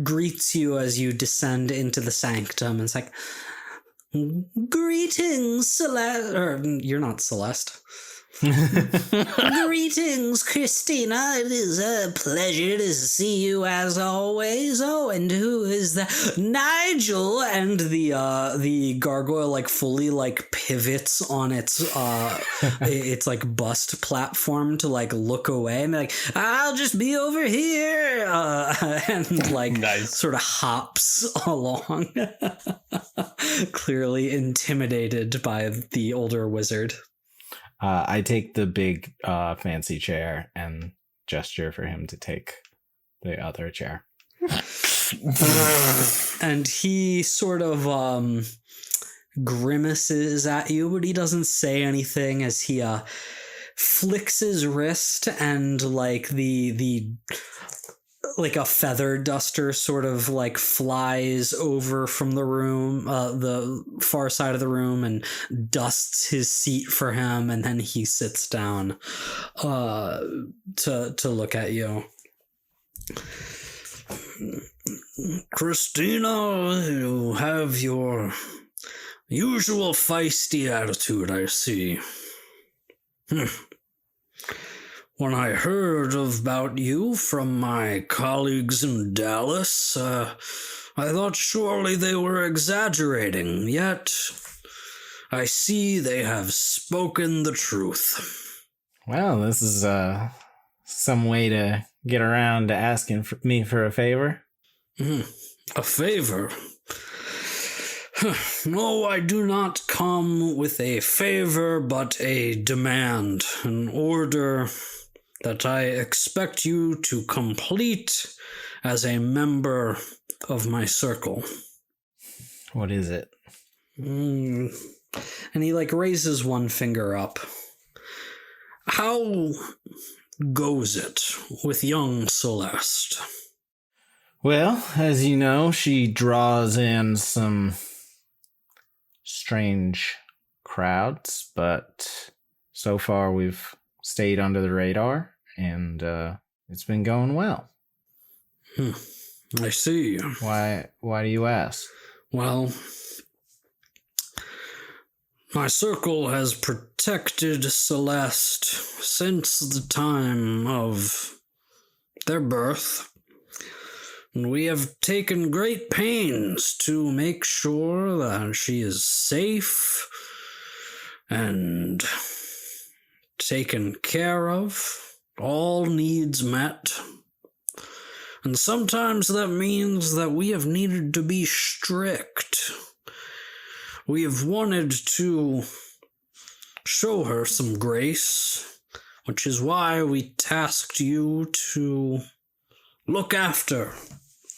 B: greets you as you descend into the sanctum, and it's like, "Greetings, Celeste." Or, you're not Celeste. "Greetings, Christina. It is a pleasure to see you as always. Oh, and who is that?" "Nigel." And the gargoyle like fully like pivots on its its like bust platform to like look away and be like, "I'll just be over here," and like sort of hops along, clearly intimidated by the older wizard.
E: I take the big fancy chair and gesture for him to take the other chair.
B: And he sort of grimaces at you, but he doesn't say anything as he flicks his wrist, and like the like a feather duster sort of like flies over from the room, the far side of the room, and dusts his seat for him, and then he sits down to look at you. "Christina, you have your usual feisty attitude, I see. When I heard about you from my colleagues in Dallas, I thought surely they were exaggerating, yet I see they have spoken the truth."
E: Well, this is some way to get around to asking me for a favor.
B: "A favor? No, I do not come with a favor, but a demand, an order that I expect you to complete as a member of my circle."
E: What is it?
B: And he like raises one finger up. "How goes it with young Celeste?"
E: Well, as you know, she draws in some strange crowds, but so far we've stayed under the radar, and it's been going well.
B: I see.
E: Why do you ask?
B: Well, my circle has protected Celeste since the time of their birth, and we have taken great pains to make sure that she is safe and taken care of, all needs met. And sometimes that means that we have needed to be strict. We have wanted to show her some grace, which is why we tasked you to look after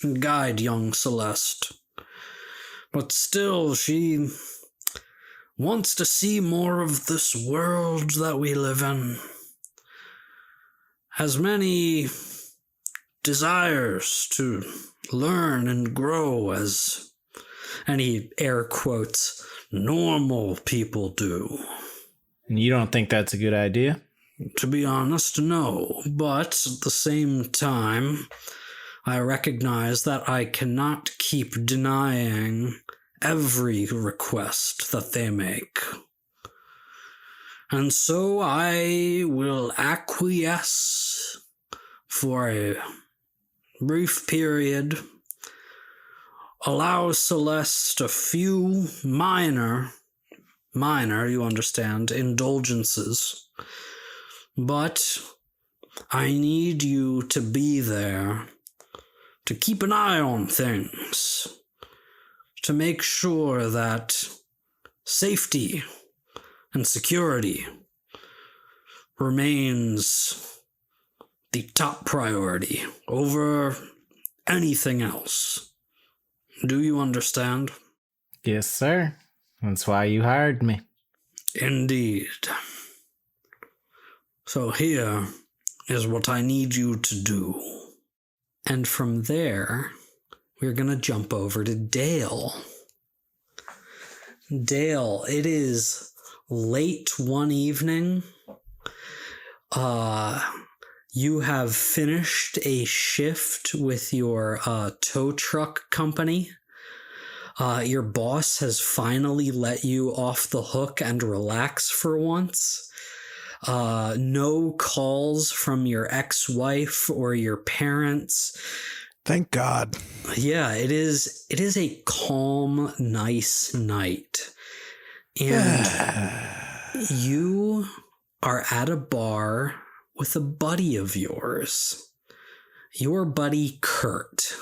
B: and guide young Celeste. But still, she wants to see more of this world that we live in. Has many desires to learn and grow as, and he air quotes, normal people do.
E: And you don't think that's a good idea?
B: To be honest, no. But at the same time, I recognize that I cannot keep denying every request that they make. And so I will acquiesce for a brief period allows Celeste a few minor, you understand, indulgences. But I need you to be there to keep an eye on things, to make sure that safety and security remains the top priority over anything else. Do you understand?
E: Yes, sir. That's why you hired me.
B: Indeed. So here is what I need you to do. And from there, we're going to jump over to Dale. Dale, it is late one evening. You have finished a shift with your tow truck company. Your boss has finally let you off the hook and relax for once. No calls from your ex-wife or your parents.
F: Thank God.
B: Yeah, it is a calm, nice night. And you are at a bar with a buddy of yours. Your buddy Kurt.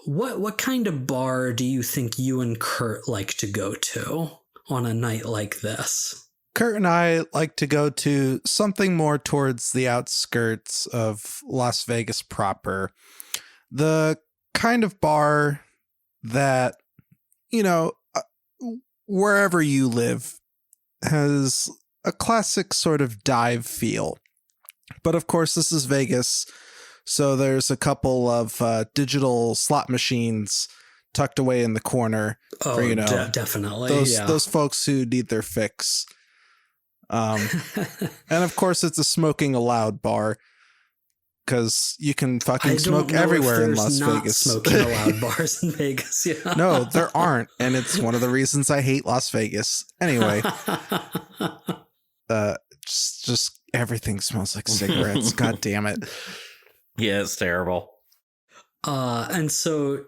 B: What kind of bar do you think you and Kurt like to go to on a night like this?
F: Kurt and I like to go to something more towards the outskirts of Las Vegas proper. The kind of bar that, wherever you live, has a classic sort of dive feel. But of course, this is Vegas, so there's a couple of digital slot machines tucked away in the corner.
B: Oh,
F: for,
B: definitely.
F: Those folks who need their fix. And of course, it's a smoking allowed bar because you can fucking smoke everywhere in Las Vegas.
B: Smoking allowed bars in Vegas. Yeah.
F: No, there aren't, and it's one of the reasons I hate Las Vegas. Anyway, just everything smells like cigarettes. God damn it.
C: Yeah, it's terrible.
B: And so,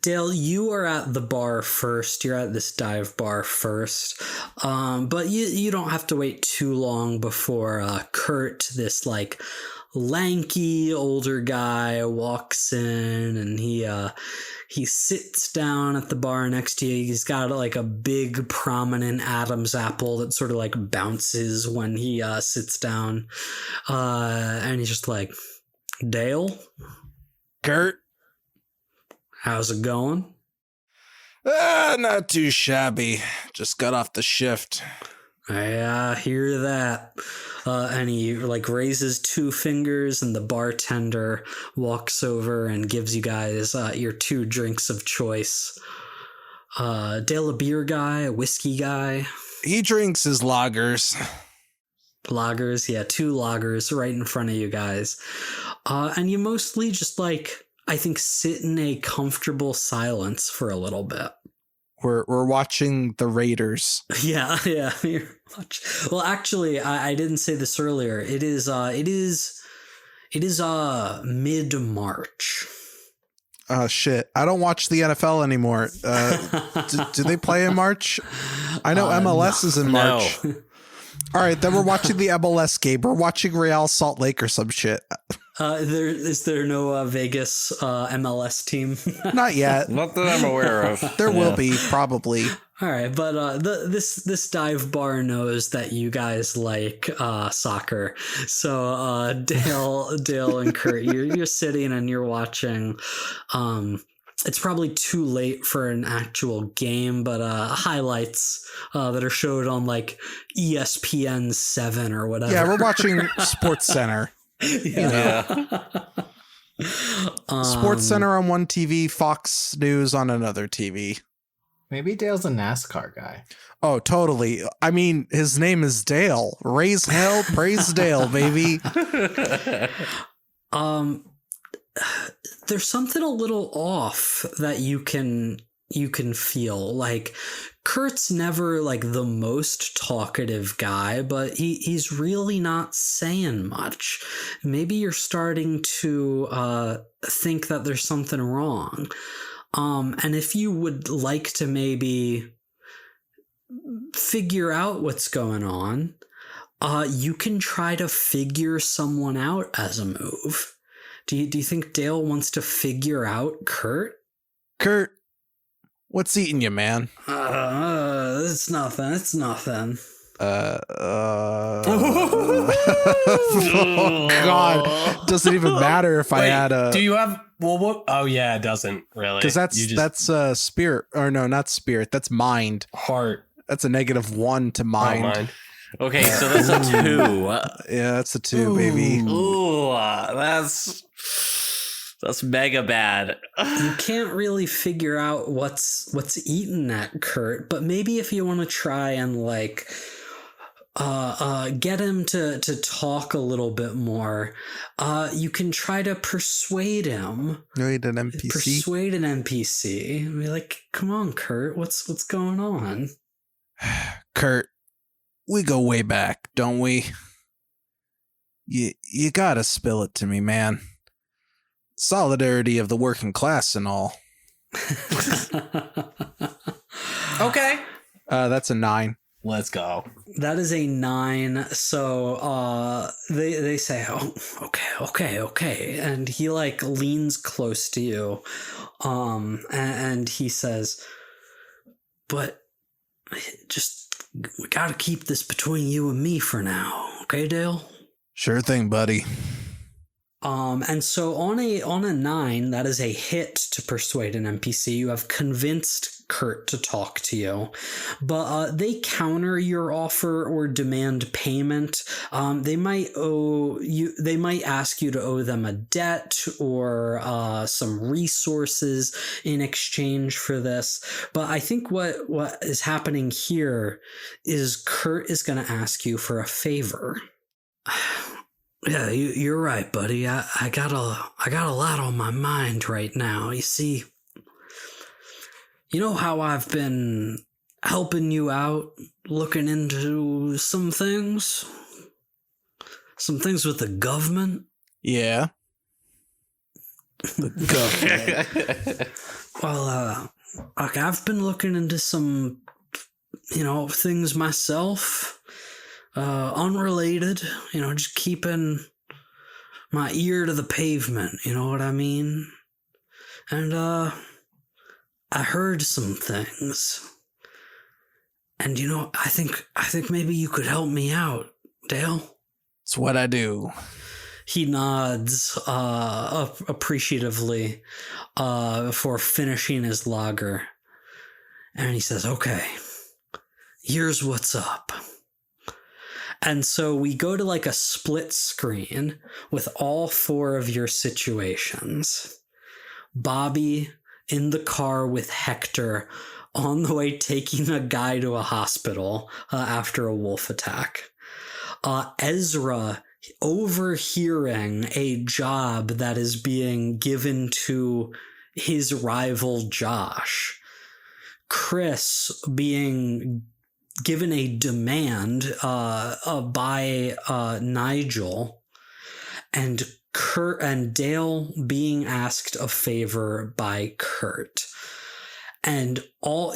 B: Dale, you are at the bar first. You're at this dive bar first. But you don't have to wait too long before Kurt, this like lanky older guy, walks in, and he sits down at the bar next to you. He's got like a big prominent Adam's apple that sort of like bounces when he sits down. And he's just like, Dale?
F: Kurt?
B: How's it going?
F: Not too shabby. Just got off the shift.
B: I hear that. And he like raises two fingers, and the bartender walks over and gives you guys your two drinks of choice. Dale, a beer guy, a whiskey guy?
F: He drinks his lagers.
B: Lagers, yeah, two lagers right in front of you guys. And you mostly just like, I think, sit in a comfortable silence for a little bit.
F: We're watching the Raiders.
B: Yeah. Well, actually, I didn't say this earlier. It is mid-March.
F: Oh shit! I don't watch the NFL anymore. Do they play in March? I know MLS is in March.
C: No.
F: All right, then we're watching the MLS game. We're watching Real Salt Lake or some shit.
B: Is there no Vegas MLS team?
F: Not yet.
C: Not that I'm aware of.
F: There will be, probably.
B: All right, but this dive bar knows that you guys like soccer. So Dale and Kurt, you're sitting and you're watching. It's probably too late for an actual game, but highlights that are showed on like ESPN 7 or whatever.
F: Yeah, we're watching Sports Center.
B: Yeah.
F: Sports Center on one TV, Fox News on another TV.
E: Maybe Dale's a NASCAR guy.
F: Oh, totally. I mean, his name is Dale. Raise hell, praise Dale, baby.
B: There's something a little off that you can you can feel. Like, Kurt's never like the most talkative guy, but he's really not saying much. Maybe you're starting to think that there's something wrong. And if you would like to maybe figure out what's going on, you can try to figure someone out as a move. Do you think Dale wants to figure out Kurt?
F: Kurt, what's eating you, man?
B: It's nothing. It's nothing.
F: Oh God! Doesn't even matter if I had a.
D: Do you have? Well, what? Oh yeah, it doesn't really.
F: Because that's spirit, or no, not spirit. That's mind.
D: Heart.
F: That's a -1 to mind.
D: Oh, mind.
C: Okay, so that's a 2.
F: Yeah, that's a 2, baby.
C: Ooh, that's mega bad.
B: You can't really figure out what's eating at Kurt, but maybe if you want to try and like get him to talk a little bit more, you can try to persuade him.
F: Persuade an NPC.
B: Persuade an NPC. Be like, come on, Kurt, what's going on?
F: Kurt, we go way back, don't we? You gotta spill it to me, man. Solidarity of the working class and all.
D: Okay.
F: That's a 9.
D: Let's go.
B: That is a 9. So they say, oh, okay, and he like leans close to you, and he says, but just we gotta keep this between you and me for now, okay, Dale?
F: Sure thing, buddy.
B: And so on a 9, that is a hit to persuade an NPC. You have convinced Kurt to talk to you, but they counter your offer or demand payment. They might ask you to owe them a debt or some resources in exchange for this. But I think what is happening here is Kurt is going to ask you for a favor. Yeah, you're right, buddy. I got a lot on my mind right now. You see, you know how I've been helping you out, looking into some things with the government?
F: Yeah. The government.
B: Well, like I've been looking into some, things myself. Unrelated, just keeping my ear to the pavement, you know what I mean? And, I heard some things. And, I think maybe you could help me out, Dale.
F: It's what I do.
B: He nods, appreciatively, before finishing his lager. And he says, okay, here's what's up. And so we go to like a split screen with all 4 of your situations. Bobby in the car with Hector on the way taking a guy to a hospital after a wolf attack. Ezra overhearing a job that is being given to his rival Josh. Chris being given a demand by Nigel, and Kurt and Dale being asked a favor by Kurt. And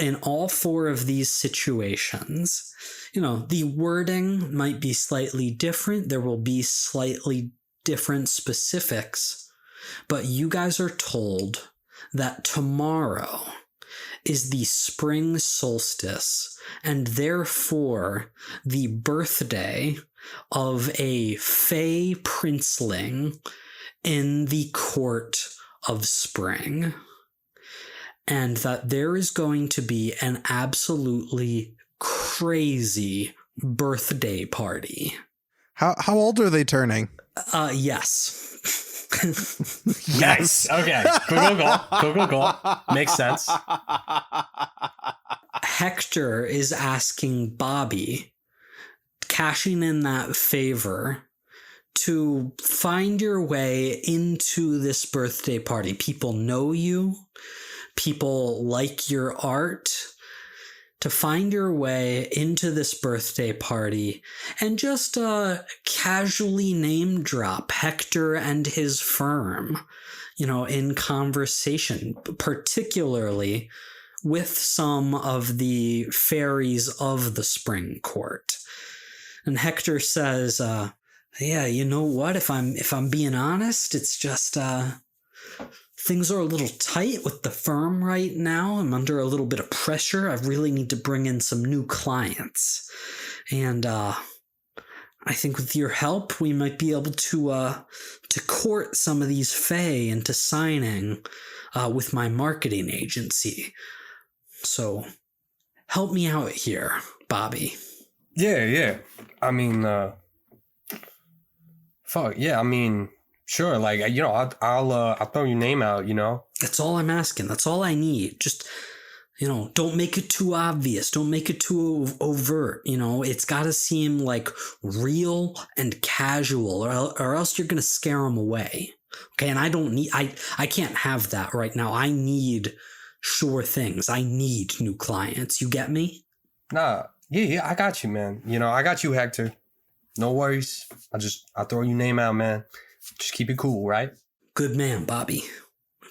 B: in all 4 of these situations, the wording might be slightly different. There will be slightly different specifics, but you guys are told that tomorrow is the spring solstice, and therefore the birthday of a Fey princeling in the court of spring, and that there is going to be an absolutely crazy birthday party.
F: How old are they turning?
B: Yes.
D: Nice. Okay. Cool. Makes sense.
B: Hector is asking Bobby, cashing in that favor, to find your way into this birthday party. People know you. people like your art to find your way into this birthday party and just casually name drop Hector and his firm, in conversation, particularly with some of the fairies of the Spring Court. And Hector says, yeah, you know what? If I'm being honest, it's just things are a little tight with the firm right now. I'm under a little bit of pressure. I really need to bring in some new clients. And I think with your help, we might be able to court some of these fae into signing with my marketing agency. So help me out here, Bobby.
D: Yeah. I mean, fuck yeah. I mean, sure. Like, I'll throw your name out.
B: That's all I'm asking. That's all I need. Just, don't make it too obvious. Don't make it too overt. It's got to seem like real and casual, or else you're gonna scare them away. Okay, and I can't have that right now. I need sure things. I need new clients. You get me?
D: Nah. Yeah, I got you, man. I got you, Hector. No worries. I'll throw your name out, man. Just keep it cool, right?
B: Good man, Bobby.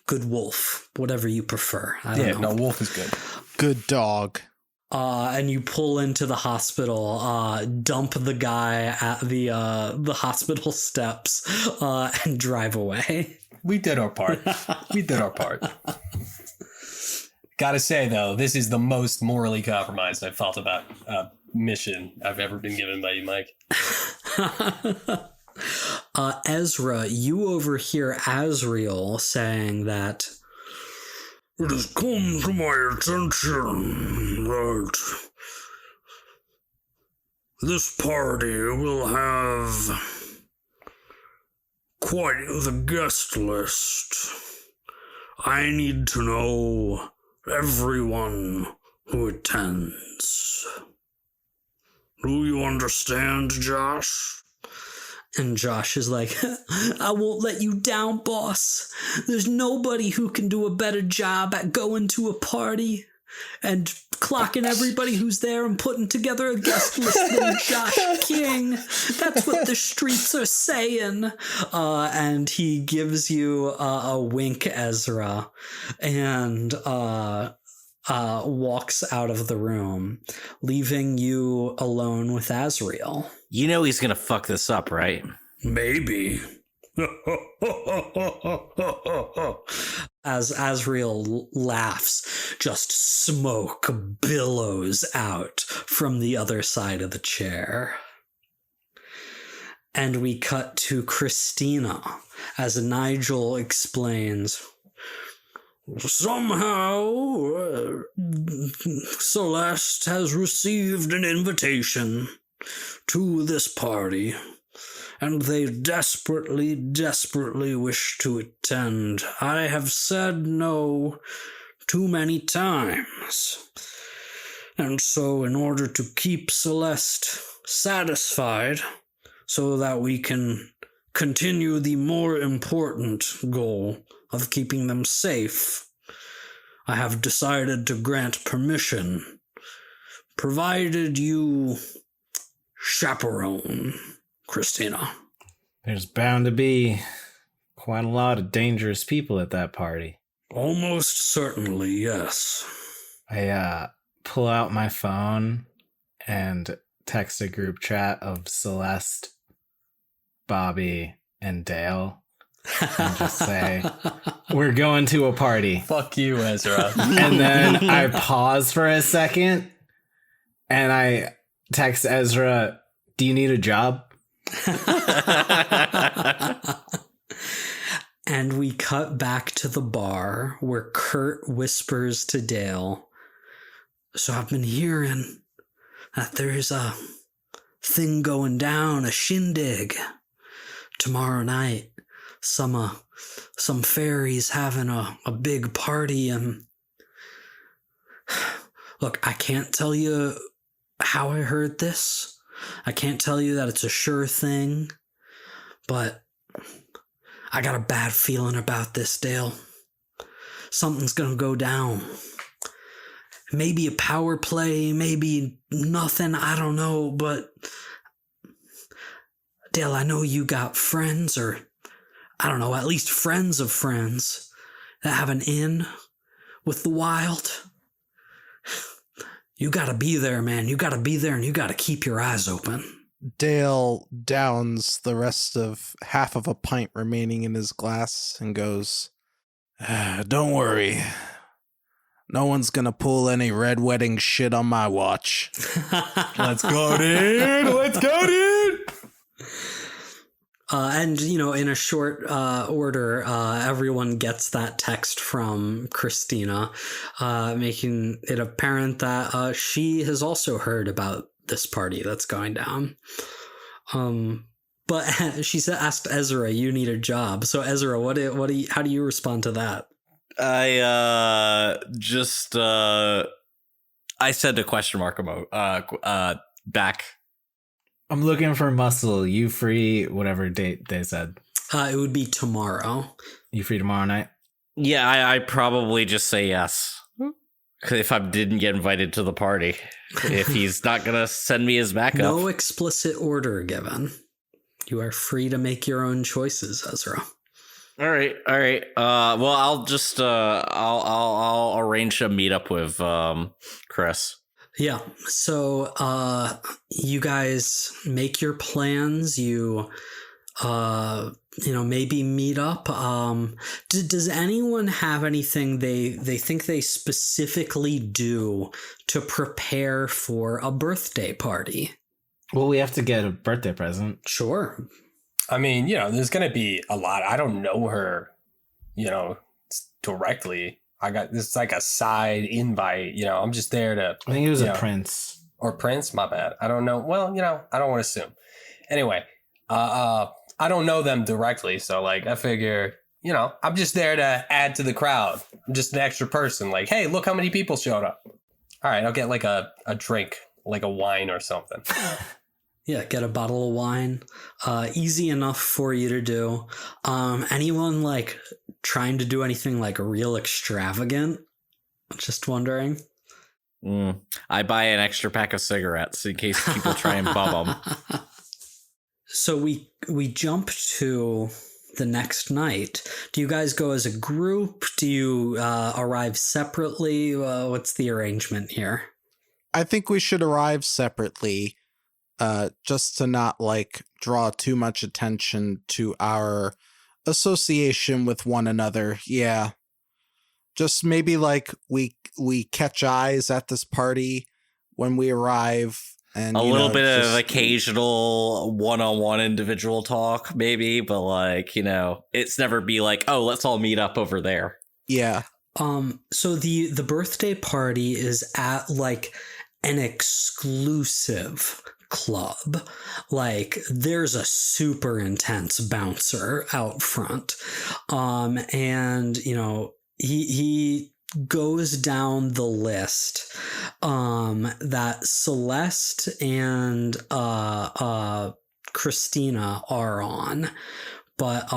B: Good wolf. Whatever you prefer. I don't know.
D: No, wolf is good.
F: Good dog.
B: And you pull into the hospital, dump the guy at the hospital steps, and drive away.
D: We did our part. Gotta say, though, this is the most morally compromised I've felt about a mission I've ever been given by you, Mike.
B: Ezra, you overhear Azrael saying that it has come to my attention that this party will have quite the guest list. I need to know everyone who attends. Do you understand, Josh? And Josh is like, I won't let you down, boss. There's nobody who can do a better job at going to a party and clocking everybody who's there and putting together a guest list than Josh King. That's what the streets are saying. And he gives you a wink, Ezra, and walks out of the room, leaving you alone with Azrael.
C: You know he's gonna fuck this up, right?
B: Maybe. As Azrael laughs, just smoke billows out from the other side of the chair. And we cut to Christina as Nigel explains, somehow Celeste has received an invitation to this party, and they desperately wish to attend. I have said no too many times. And so in order to keep Celeste satisfied, so that we can continue the more important goal of keeping them safe, I have decided to grant permission, provided you chaperone Christina.
E: There's bound to be quite a lot of dangerous people at that party.
B: Almost certainly, yes.
E: I pull out my phone and text a group chat of Celeste, Bobby, and Dale. And just say, we're going to a party.
D: Fuck you, Ezra.
E: And then I pause for a second and I text Ezra, do you need a job?
B: And we cut back to the bar where Kurt whispers to Dale, so I've been hearing that there's a thing going down, a shindig, tomorrow night. Some fairies having a big party, and look, I can't tell you how I heard this. I can't tell you that it's a sure thing, but I got a bad feeling about this, Dale. something's gonna go down. Maybe a power play, maybe nothing, I don't know, but Dale, I know you got friends, or I don't know, at least friends of friends that have an in with the wild. You gotta be there, man. You gotta be there, and you gotta keep your eyes open.
F: Dale downs the rest of half of a pint remaining in his glass and goes, "Don't worry. No one's gonna pull any red wedding shit on my watch."
D: Let's go, dude. Let's go, dude.
B: And, in a short order, everyone gets that text from Christina, making it apparent that she has also heard about this party that's going down. But she asked Ezra, "You need a job." So Ezra, how do you respond to that?
C: I said a question mark back.
E: I'm looking for muscle. You free whatever date they said.
B: It would be tomorrow.
E: You free tomorrow night?
C: Yeah, I probably just say yes. If I didn't get invited to the party. If he's not going to send me his backup.
B: No explicit order given. You are free to make your own choices, Ezra.
C: All right. Well, I'll just I'll arrange a meetup with Chris.
B: Yeah. So you guys make your plans. You maybe meet up. Does anyone have anything they think they specifically do to prepare for a birthday party?
E: Well, we have to get a birthday present.
B: Sure.
D: I mean, there's going to be a lot. I don't know her, directly. I got this like a side invite. I'm just there to.
E: I think it was a prince.
D: Or prince. My bad. I don't know. Well, I don't want to assume. Anyway, I don't know them directly, so I figure, I'm just there to add to the crowd. I'm just an extra person. Like, hey, look how many people showed up. All right, I'll get like a drink, like a wine or something.
B: Yeah, get a bottle of wine. Easy enough for you to do. Anyone trying to do anything real extravagant? Just wondering.
C: I buy an extra pack of cigarettes in case people try and bum them.
B: So we jump to the next night. Do you guys go as a group? Do you arrive separately? What's the arrangement here?
F: I think we should arrive separately, just to not draw too much attention to our association with one another. Yeah. Just maybe we catch eyes at this party when we arrive. And
C: a little bit of occasional one-on-one individual talk, maybe, but it's never be oh, let's all meet up over there.
F: Yeah.
B: So the birthday party is at an exclusive club. There's a super intense bouncer out front. And he goes down the list that Celeste and Christina are on, but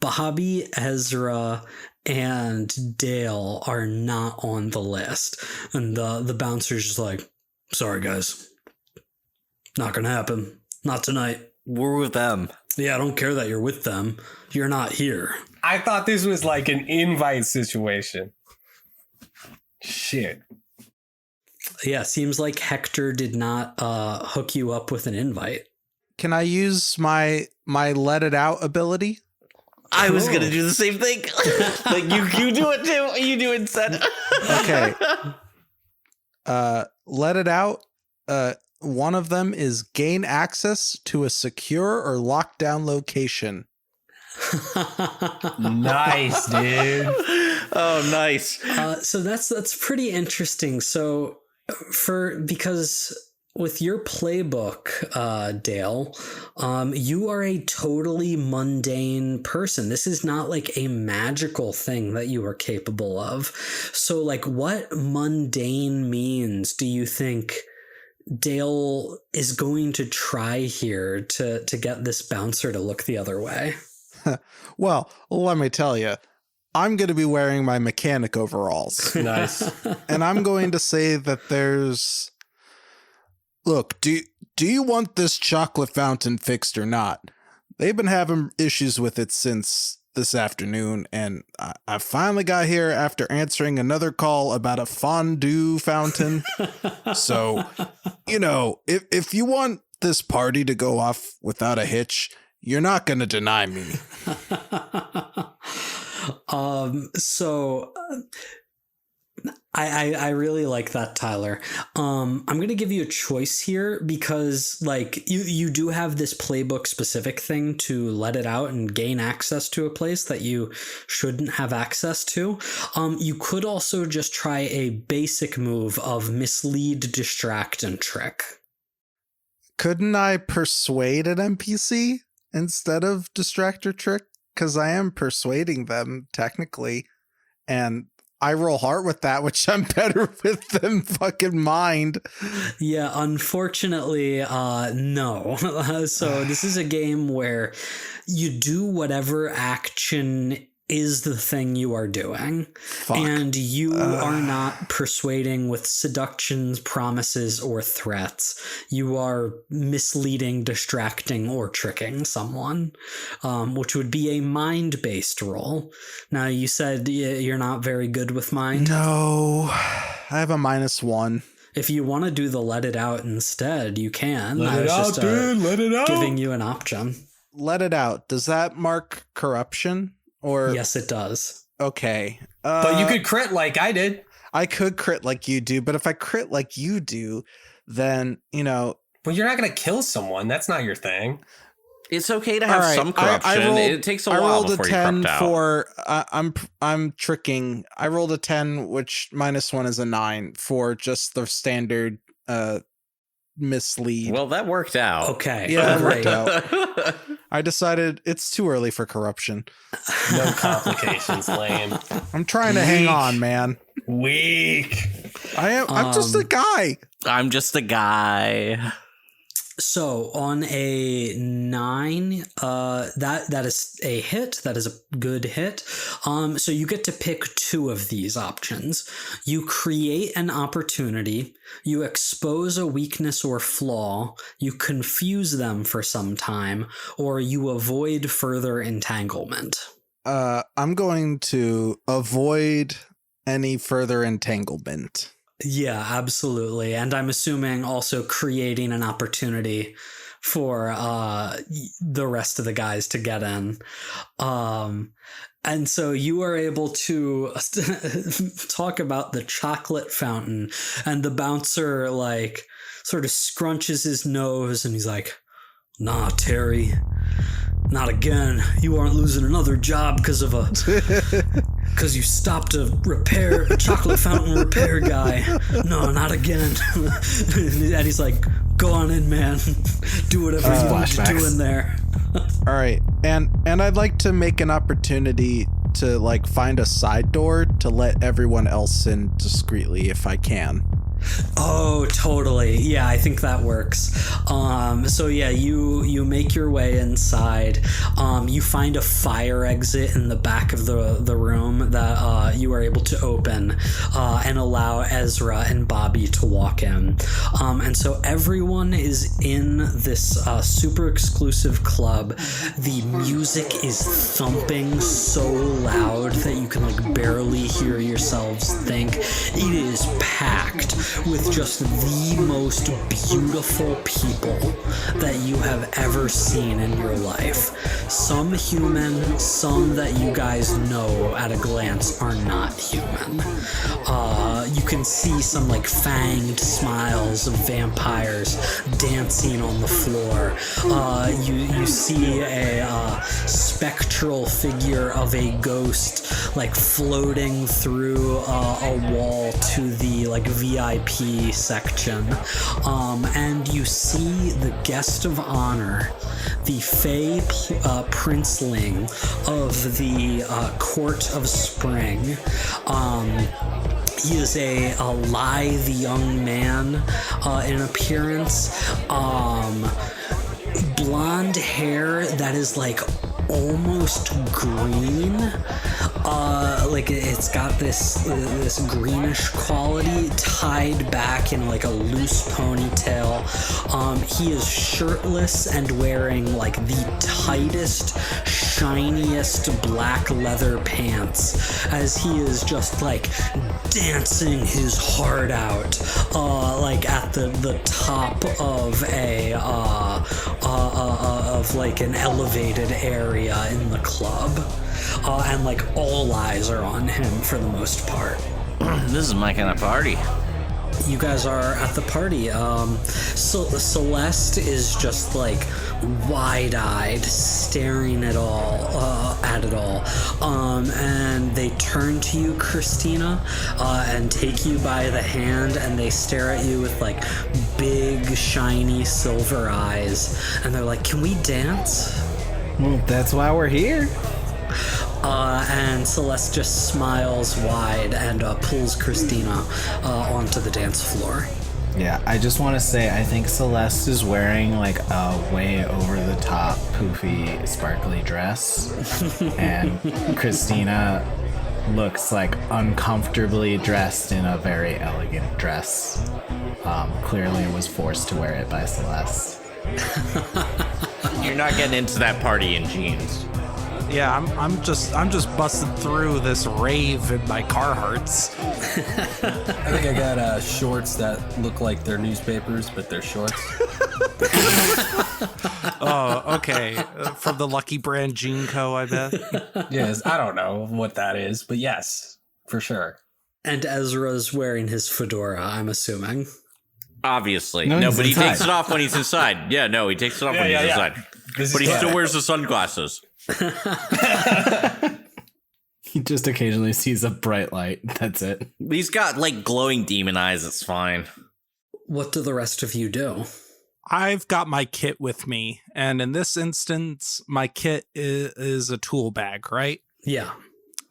B: Bobby, Ezra, and Dale are not on the list. And the bouncer's just sorry guys, not gonna happen, not tonight.
C: We're with them.
B: Yeah, I don't care that you're with them, you're not here.
D: I thought this was an invite situation. Shit.
B: Yeah, seems like Hector did not hook you up with an invite.
F: Can I use my let it out ability?
C: I was gonna do the same thing. You do it too. You do it instead.
F: Okay. Let it out. One of them is gain access to a secure or locked down location.
D: Nice, dude.
C: Oh, nice.
B: So that's pretty interesting. So because with your playbook, Dale, you are a totally mundane person. This is not a magical thing that you are capable of. So what mundane means do you think Dale is going to try here to get this bouncer to look the other way?
F: Well, let me tell you, I'm going to be wearing my mechanic overalls.
D: Nice.
F: And I'm going to say that there's... Look, do you want this chocolate fountain fixed or not? They've been having issues with it since this afternoon, and I finally got here after answering another call about a fondue fountain. So, if you want this party to go off without a hitch, you're not going to deny me.
B: I really like that, Tyler. I'm gonna give you a choice here because like you do have this playbook specific thing to let it out and gain access to a place that you shouldn't have access to. You could also just try a basic move of mislead, distract, and trick.
F: Couldn't I persuade an NPC instead of distract or trick? Because I am persuading them technically, and I roll heart with that, which I'm better with than fucking mind.
B: Yeah, unfortunately, no. So this is a game where you do whatever action is the thing you are doing.
F: Fuck.
B: And you are not persuading with seductions, promises, or threats. You are misleading, distracting, or tricking someone, which would be a mind-based roll. Now, you said you're not very good with mind.
F: No, I have a -1.
B: If you want to do the let it out instead, you can.
D: Let it out, dude. Let it out.
B: Giving you an option.
F: Let it out. Does that mark corruption? Or
B: yes, it does.
F: Okay.
D: But you could crit like I did.
F: I could crit like you do, but if I crit like you do, then,
D: Well, you're not going to kill someone. That's not your thing.
C: It's okay to have some corruption. It takes a while
F: I rolled
C: before
F: a
C: you
F: 10
C: corrupt out.
F: for I'm tricking. I rolled a 10, which -1 is a 9 for just the standard mislead.
C: Well, that worked out.
B: Okay.
F: Yeah, it
B: great.
F: worked out. I decided it's too early for corruption.
D: No complications, lame.
F: I'm trying to hang on, man.
D: Weak.
F: I'm just a guy.
C: I'm just a guy.
B: So on a 9, that is a hit. That is a good hit. So you get to pick 2 of these options. You create an opportunity, you expose a weakness or flaw, you confuse them for some time, or you avoid further entanglement.
F: I'm going to avoid any further entanglement.
B: Yeah, absolutely. And I'm assuming also creating an opportunity for the rest of the guys to get in. And so you are able to talk about the chocolate fountain, and the bouncer like sort of scrunches his nose and he's like, "Nah, Terry, not again. You aren't losing another job because you stopped a chocolate fountain repair guy. No, not again." And he's like, "Go on in, man. Do whatever you want to do in there."
F: All right. And I'd like to make an opportunity to like find a side door to let everyone else in discreetly if I can.
B: Oh, totally. Yeah, I think that works. So yeah, you make your way inside. You find a fire exit in the back of the room that you are able to open and allow Ezra and Bobby to walk in. And so everyone is in this super exclusive club. The music is thumping so loud that you can like barely hear yourselves think. It is packed with just the most beautiful people that you have ever seen in your life. Some human, some that you guys know at a glance are not human. You can see some like fanged smiles of vampires dancing on the floor. You see a spectral figure of a ghost like floating through a wall to the like VIP section, and you see the guest of honor, the Fey princeling of the Court of Spring. He is a lithe young man in appearance, blonde hair that is like almost green. Like it's got this greenish quality tied back in like a loose ponytail. He is shirtless and wearing like the tightest, shiniest black leather pants as he is just like dancing his heart out, like at the top of a of like an elevated area in the club, and like all eyes are on him for the most part.
C: This is my kind of party.
B: You guys are at the party. Celeste is just like wide-eyed, staring at it all. And they turn to you, Christina, and take you by the hand, and they stare at you with like big, shiny silver eyes, and they're like, "Can we dance?"
E: Well, that's why we're here.
B: And Celeste just smiles wide and pulls Christina onto the dance floor.
E: Yeah, I just want to say, I think Celeste is wearing like a way over the top, poofy, sparkly dress. And Christina looks like uncomfortably dressed in a very elegant dress. Clearly was forced to wear it by Celeste.
C: You're not getting into that party in jeans.
A: Yeah, I'm just busting through this rave in my Carhartts.
D: I think I got shorts that look like they're newspapers, but they're shorts.
A: Oh, okay. From the Lucky Brand Jean Co., I bet.
D: Yes, I don't know what that is, but yes, for sure.
B: And Ezra's wearing his fedora, I'm assuming.
C: Obviously.
E: No,
C: No,
E: he's
C: but he
E: inside.
C: takes it off when he's inside. Yeah, no, he takes it off when he's inside. But he still wears the sunglasses.
E: He just occasionally sees a bright light. That's it.
C: He's got like glowing demon eyes. It's fine.
B: What do the rest of you do?
A: I've got my kit with me, and in this instance, my kit is a tool bag, right?
B: Yeah.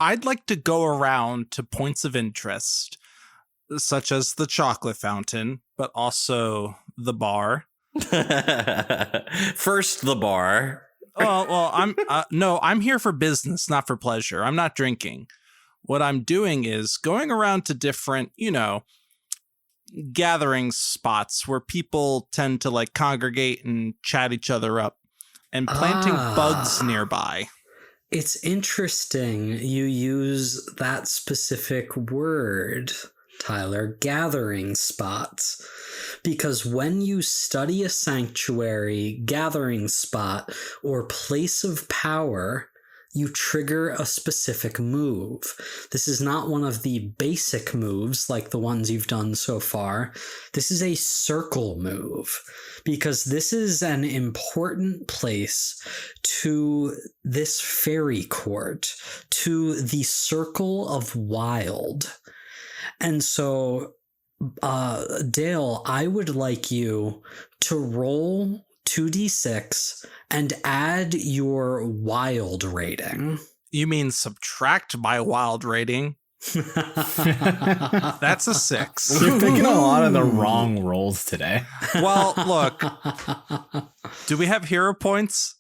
A: I'd like to go around to points of interest, such as the chocolate fountain, but also the bar.
C: First, the bar.
A: Oh, well, I'm here for business, not for pleasure. I'm not drinking. What I'm doing is going around to different, gathering spots where people tend to like congregate and chat each other up, and planting bugs nearby.
B: It's interesting you use that specific word, Tyler, gathering spots. Because when you study a sanctuary, gathering spot, or place of power, you trigger a specific move. This is not one of the basic moves like the ones you've done so far. This is a circle move, because this is an important place to this fairy court, to the circle of wild. And so, Dale, I would like you to roll 2d6 and add your wild rating.
A: You mean subtract my wild rating? That's a 6.
E: You're picking a lot of the wrong rolls today.
A: Well, look, do we have hero points?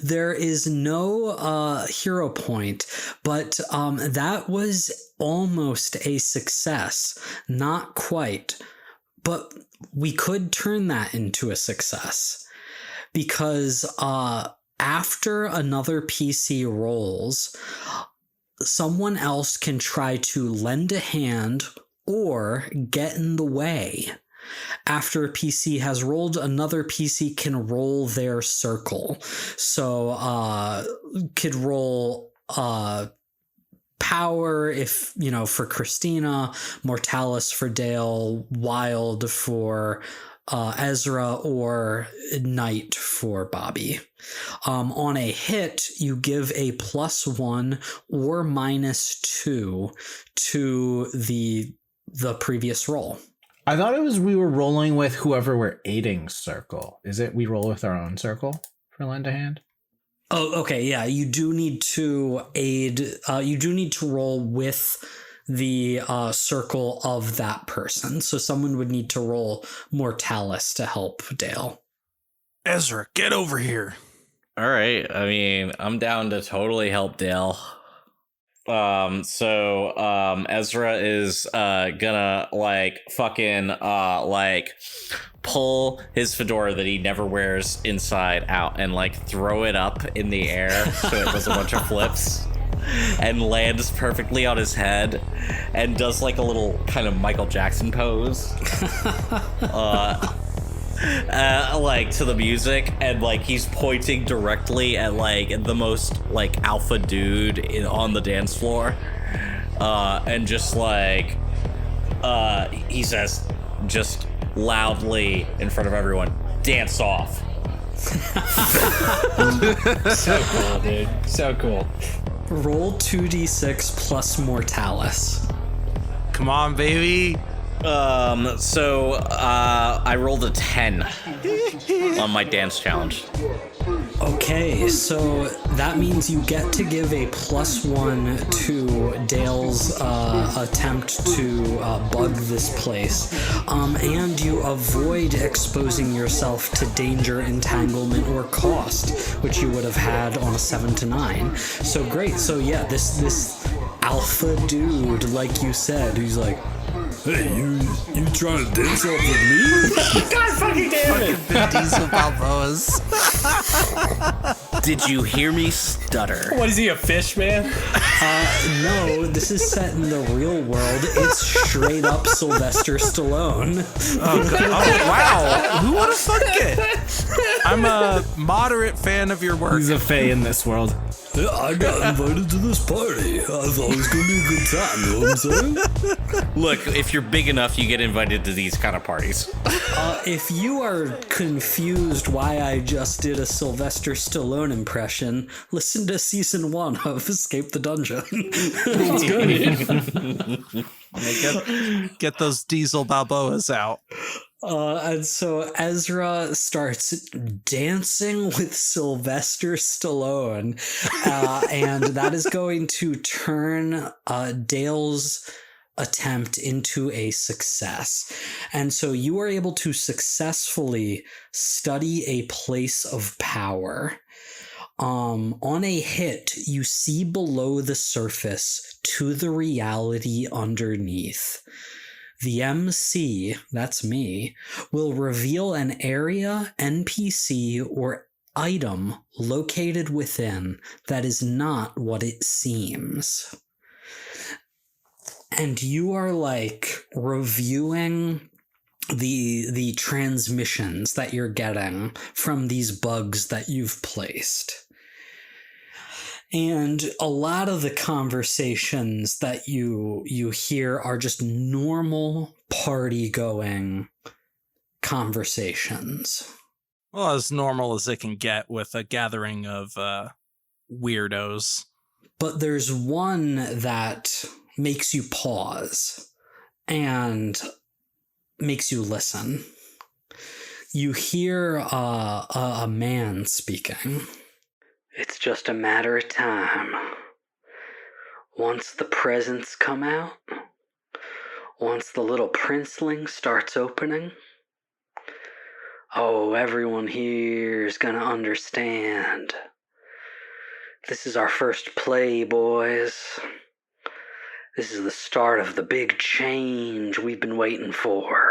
B: There is no hero point, but that was almost a success. Not quite, but we could turn that into a success, because after another PC rolls, someone else can try to lend a hand or get in the way. After a PC has rolled, another PC can roll their circle. So, could roll power if, for Christina, mortalis for Dale, wild for Ezra, or night for Bobby. On a hit, you give a +1 or -2 to the previous roll.
E: I thought it was we were rolling with whoever we're aiding circle. Is it we roll with our own circle for lend a hand?
B: Oh, okay, yeah. You do need to aid. You do need to roll with the circle of that person. So someone would need to roll mortalis to help Dale.
A: Ezra, get over here.
C: All right. I mean, I'm down to totally help Dale. So Ezra is gonna like fucking like pull his fedora that he never wears inside out and like throw it up in the air so it does a bunch of flips and lands perfectly on his head and does like a little kind of Michael Jackson pose. Like to the music, and like he's pointing directly at like the most like alpha dude on the dance floor, and just like he says just loudly in front of everyone, "Dance off."
D: So cool, dude. So cool.
B: Roll 2d6 plus Mortalis.
A: Come on, baby.
C: So I rolled a 10 on my dance challenge.
B: Okay, so that means you get to give a +1 to Dale's attempt to bug this place, and you avoid exposing yourself to danger, entanglement, or cost, which you would have had on a 7 to 9. So great. So yeah, this alpha dude, like you said, who's like, "Hey, you trying to dance off with me?"
D: God fucking damn it!
A: Vin Diesel Balboas.
C: Did you hear me stutter?
D: What is he, a fish man?
B: No, this is set in the real world. It's straight up Sylvester Stallone.
A: Oh, wow. Who would have thunk it? I'm a moderate fan of your work.
G: He's a fae in this world.
B: Yeah, I got invited to this party. I thought it was gonna be a good time, you know what I'm saying?
C: Look, if you're big enough, you get invited to these kind of parties.
B: If you are confused why I just did a Sylvester Stallone impression, listen to season 1 of Escape the Dungeon. It's good.
A: Get those Diesel Balboas out.
B: And so Ezra starts dancing with Sylvester Stallone, and that is going to turn Dale's attempt into a success. And so you are able to successfully study a place of power. On a hit, you see below the surface to the reality underneath. The MC, that's me, will reveal an area, NPC, or item located within that is not what it seems. And you are like reviewing the transmissions that you're getting from these bugs that you've placed. And a lot of the conversations that you hear are just normal party-going conversations.
A: Well, as normal as it can get with a gathering of weirdos.
B: But there's one that makes you pause and makes you listen. You hear a man speaking. It's just a matter of time. Once the presents come out, once the little princeling starts opening, oh, everyone here is gonna understand. This is our first play, boys. This is the start of the big change we've been waiting for.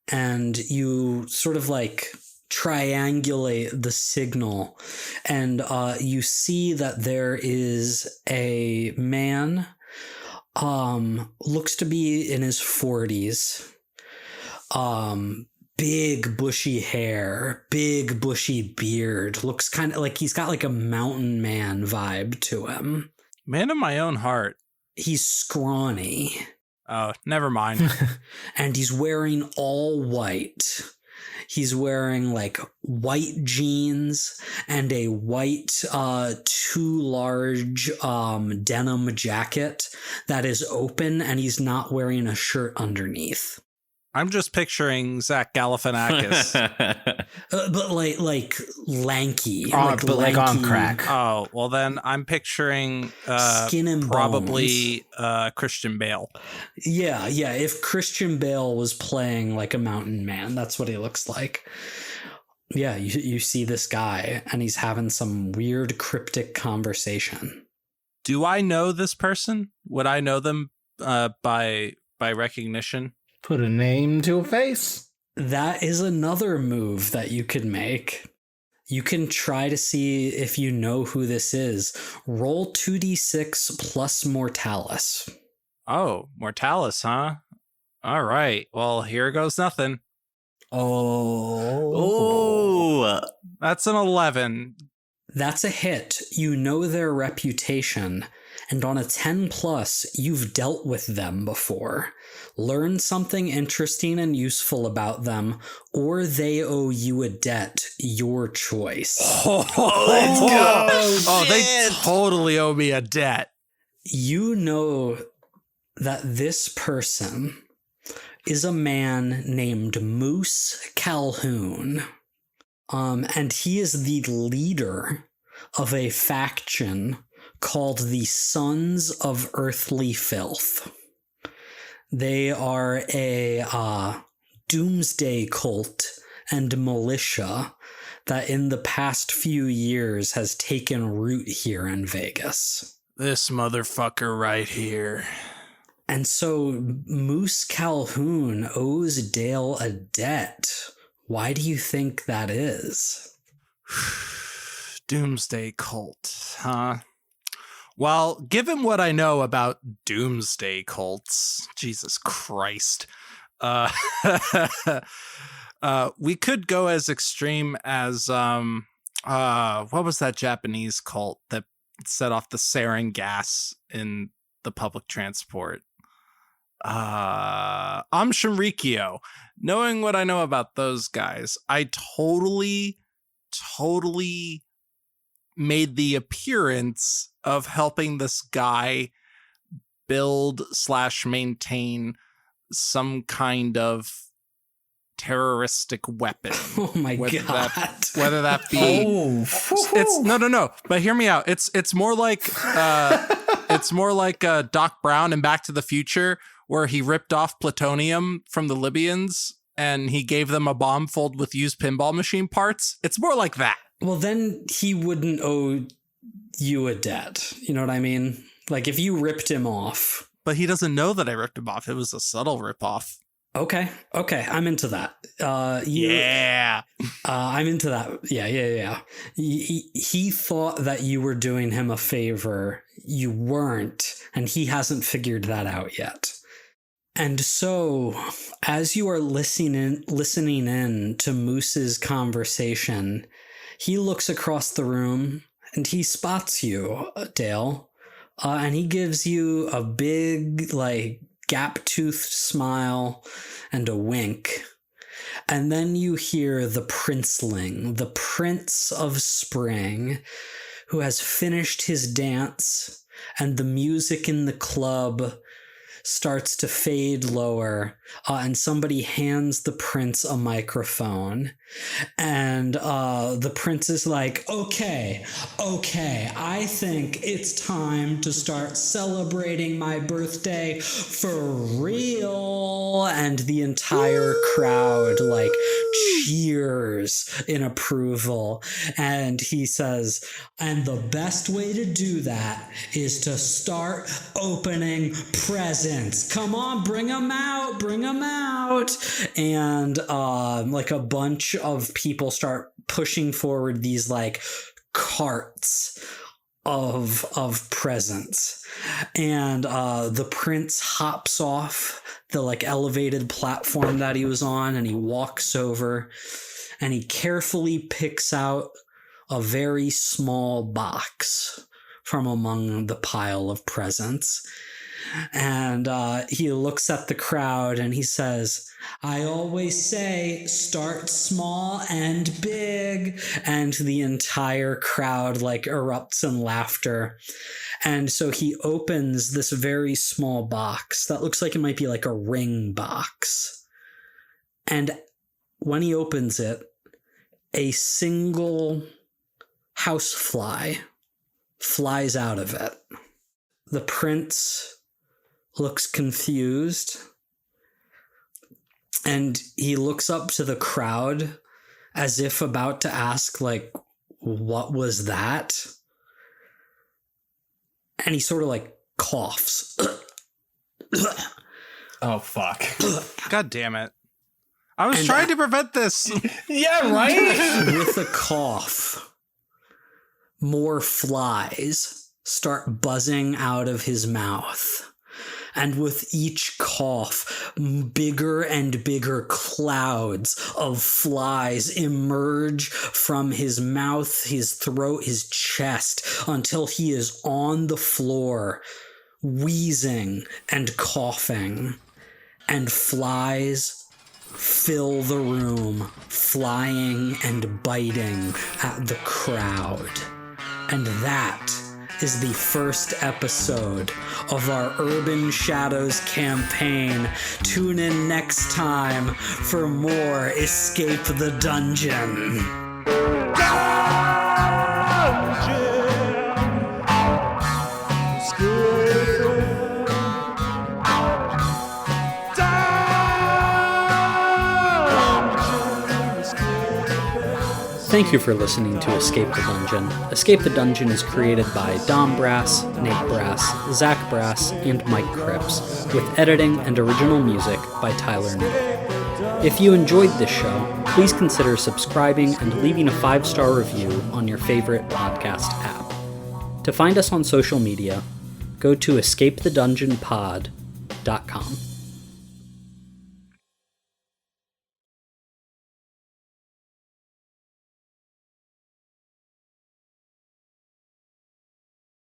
B: And you sort of like triangulate the signal, and you see that there is a man, looks to be in his 40s, big bushy hair, big bushy beard, looks kind of like he's got like a mountain man vibe to him.
A: Man of my own heart.
B: He's scrawny.
A: Oh, never mind.
B: And he's wearing all white. He's wearing like white jeans and a white, too large denim jacket that is open, and he's not wearing a shirt underneath.
A: I'm just picturing Zach Galifianakis.
B: But like lanky.
G: But like on crack.
A: Oh, well then I'm picturing
B: skin and
A: probably
B: bones.
A: Christian Bale.
B: Yeah. If Christian Bale was playing like a mountain man, that's what he looks like. Yeah, you see this guy, and he's having some weird cryptic conversation.
A: Do I know this person? Would I know them by recognition?
E: Put a name to a face.
B: That is another move that you could make. You can try to see if you know who this is. Roll 2d6 plus Mortalis.
A: Oh, Mortalis, huh? All right. Well, here goes nothing.
C: Oh.
A: That's an 11.
B: That's a hit. You know their reputation, and on a 10 plus, you've dealt with them before. Learn something interesting and useful about them, or they owe you a debt. Your choice.
C: Let's go.
A: Oh, they totally owe me a debt.
B: You know that this person is a man named Moose Calhoun. And he is the leader of a faction called the Sons of Earthly Filth. They are a doomsday cult and militia that in the past few years has taken root here in Vegas.
A: This motherfucker right here.
B: And so Moose Calhoun owes Dale a debt. Why do you think that is?
A: Doomsday cult, huh? Well, given what I know about doomsday cults, Jesus Christ, we could go as extreme as what was that Japanese cult that set off the sarin gas in the public transport? Shinrikyo. Knowing what I know about those guys, I totally made the appearance of helping this guy build / maintain some kind of terroristic weapon.
B: Oh my God.
A: Whether that be it's no, but hear me out. It's more like Doc Brown in Back to the Future, where he ripped off plutonium from the Libyans and he gave them a bomb filled with used pinball machine parts. It's more like that.
B: Well, then he wouldn't owe you a debt. You know what I mean? Like if you ripped him off.
A: But he doesn't know that I ripped him off. It was a subtle ripoff.
B: Okay, I'm into that.
A: Yeah.
B: I'm into that. Yeah. He thought that you were doing him a favor. You weren't, and he hasn't figured that out yet. And so, as you are listening in to Moose's conversation, he looks across the room and he spots you, Dale, and he gives you a big, gap-toothed smile and a wink. And then you hear the princeling, the Prince of Spring, who has finished his dance, and the music in the club starts to fade lower, and somebody hands the prince a microphone, and the prince is like, okay, I think it's time to start celebrating my birthday for real. And the entire crowd cheers in approval, and he says, and the best way to do that is to start opening presents. Come on, bring them out. And a bunch of people start pushing forward these carts of presents. And the prince hops off the elevated platform that he was on, and he walks over and he carefully picks out a very small box from among the pile of presents. And he looks at the crowd and he says, I always say, start small and big. And the entire crowd erupts in laughter. And so he opens this very small box that looks like it might be a ring box. And when he opens it, a single housefly flies out of it. The prince looks confused, and he looks up to the crowd as if about to ask, like, what was that? And he sort of like coughs.
D: Oh, fuck.
A: God damn it. I was trying to prevent this.
D: Yeah, right?
B: With a cough, more flies start buzzing out of his mouth. And with each cough, bigger and bigger clouds of flies emerge from his mouth, his throat, his chest, until he is on the floor, wheezing and coughing. And flies fill the room, flying and biting at the crowd. And that is the first episode of our Urban Shadows campaign. Tune in next time for more Escape the Dungeon. Thank you for listening to Escape the Dungeon. Escape the Dungeon is created by Dom Brass, Nate Brass, Zach Brass, and Mike Cripps, with editing and original music by Tyler Knittle. If you enjoyed this show, please consider subscribing and leaving a 5-star review on your favorite podcast app. To find us on social media, go to escapethedungeonpod.com.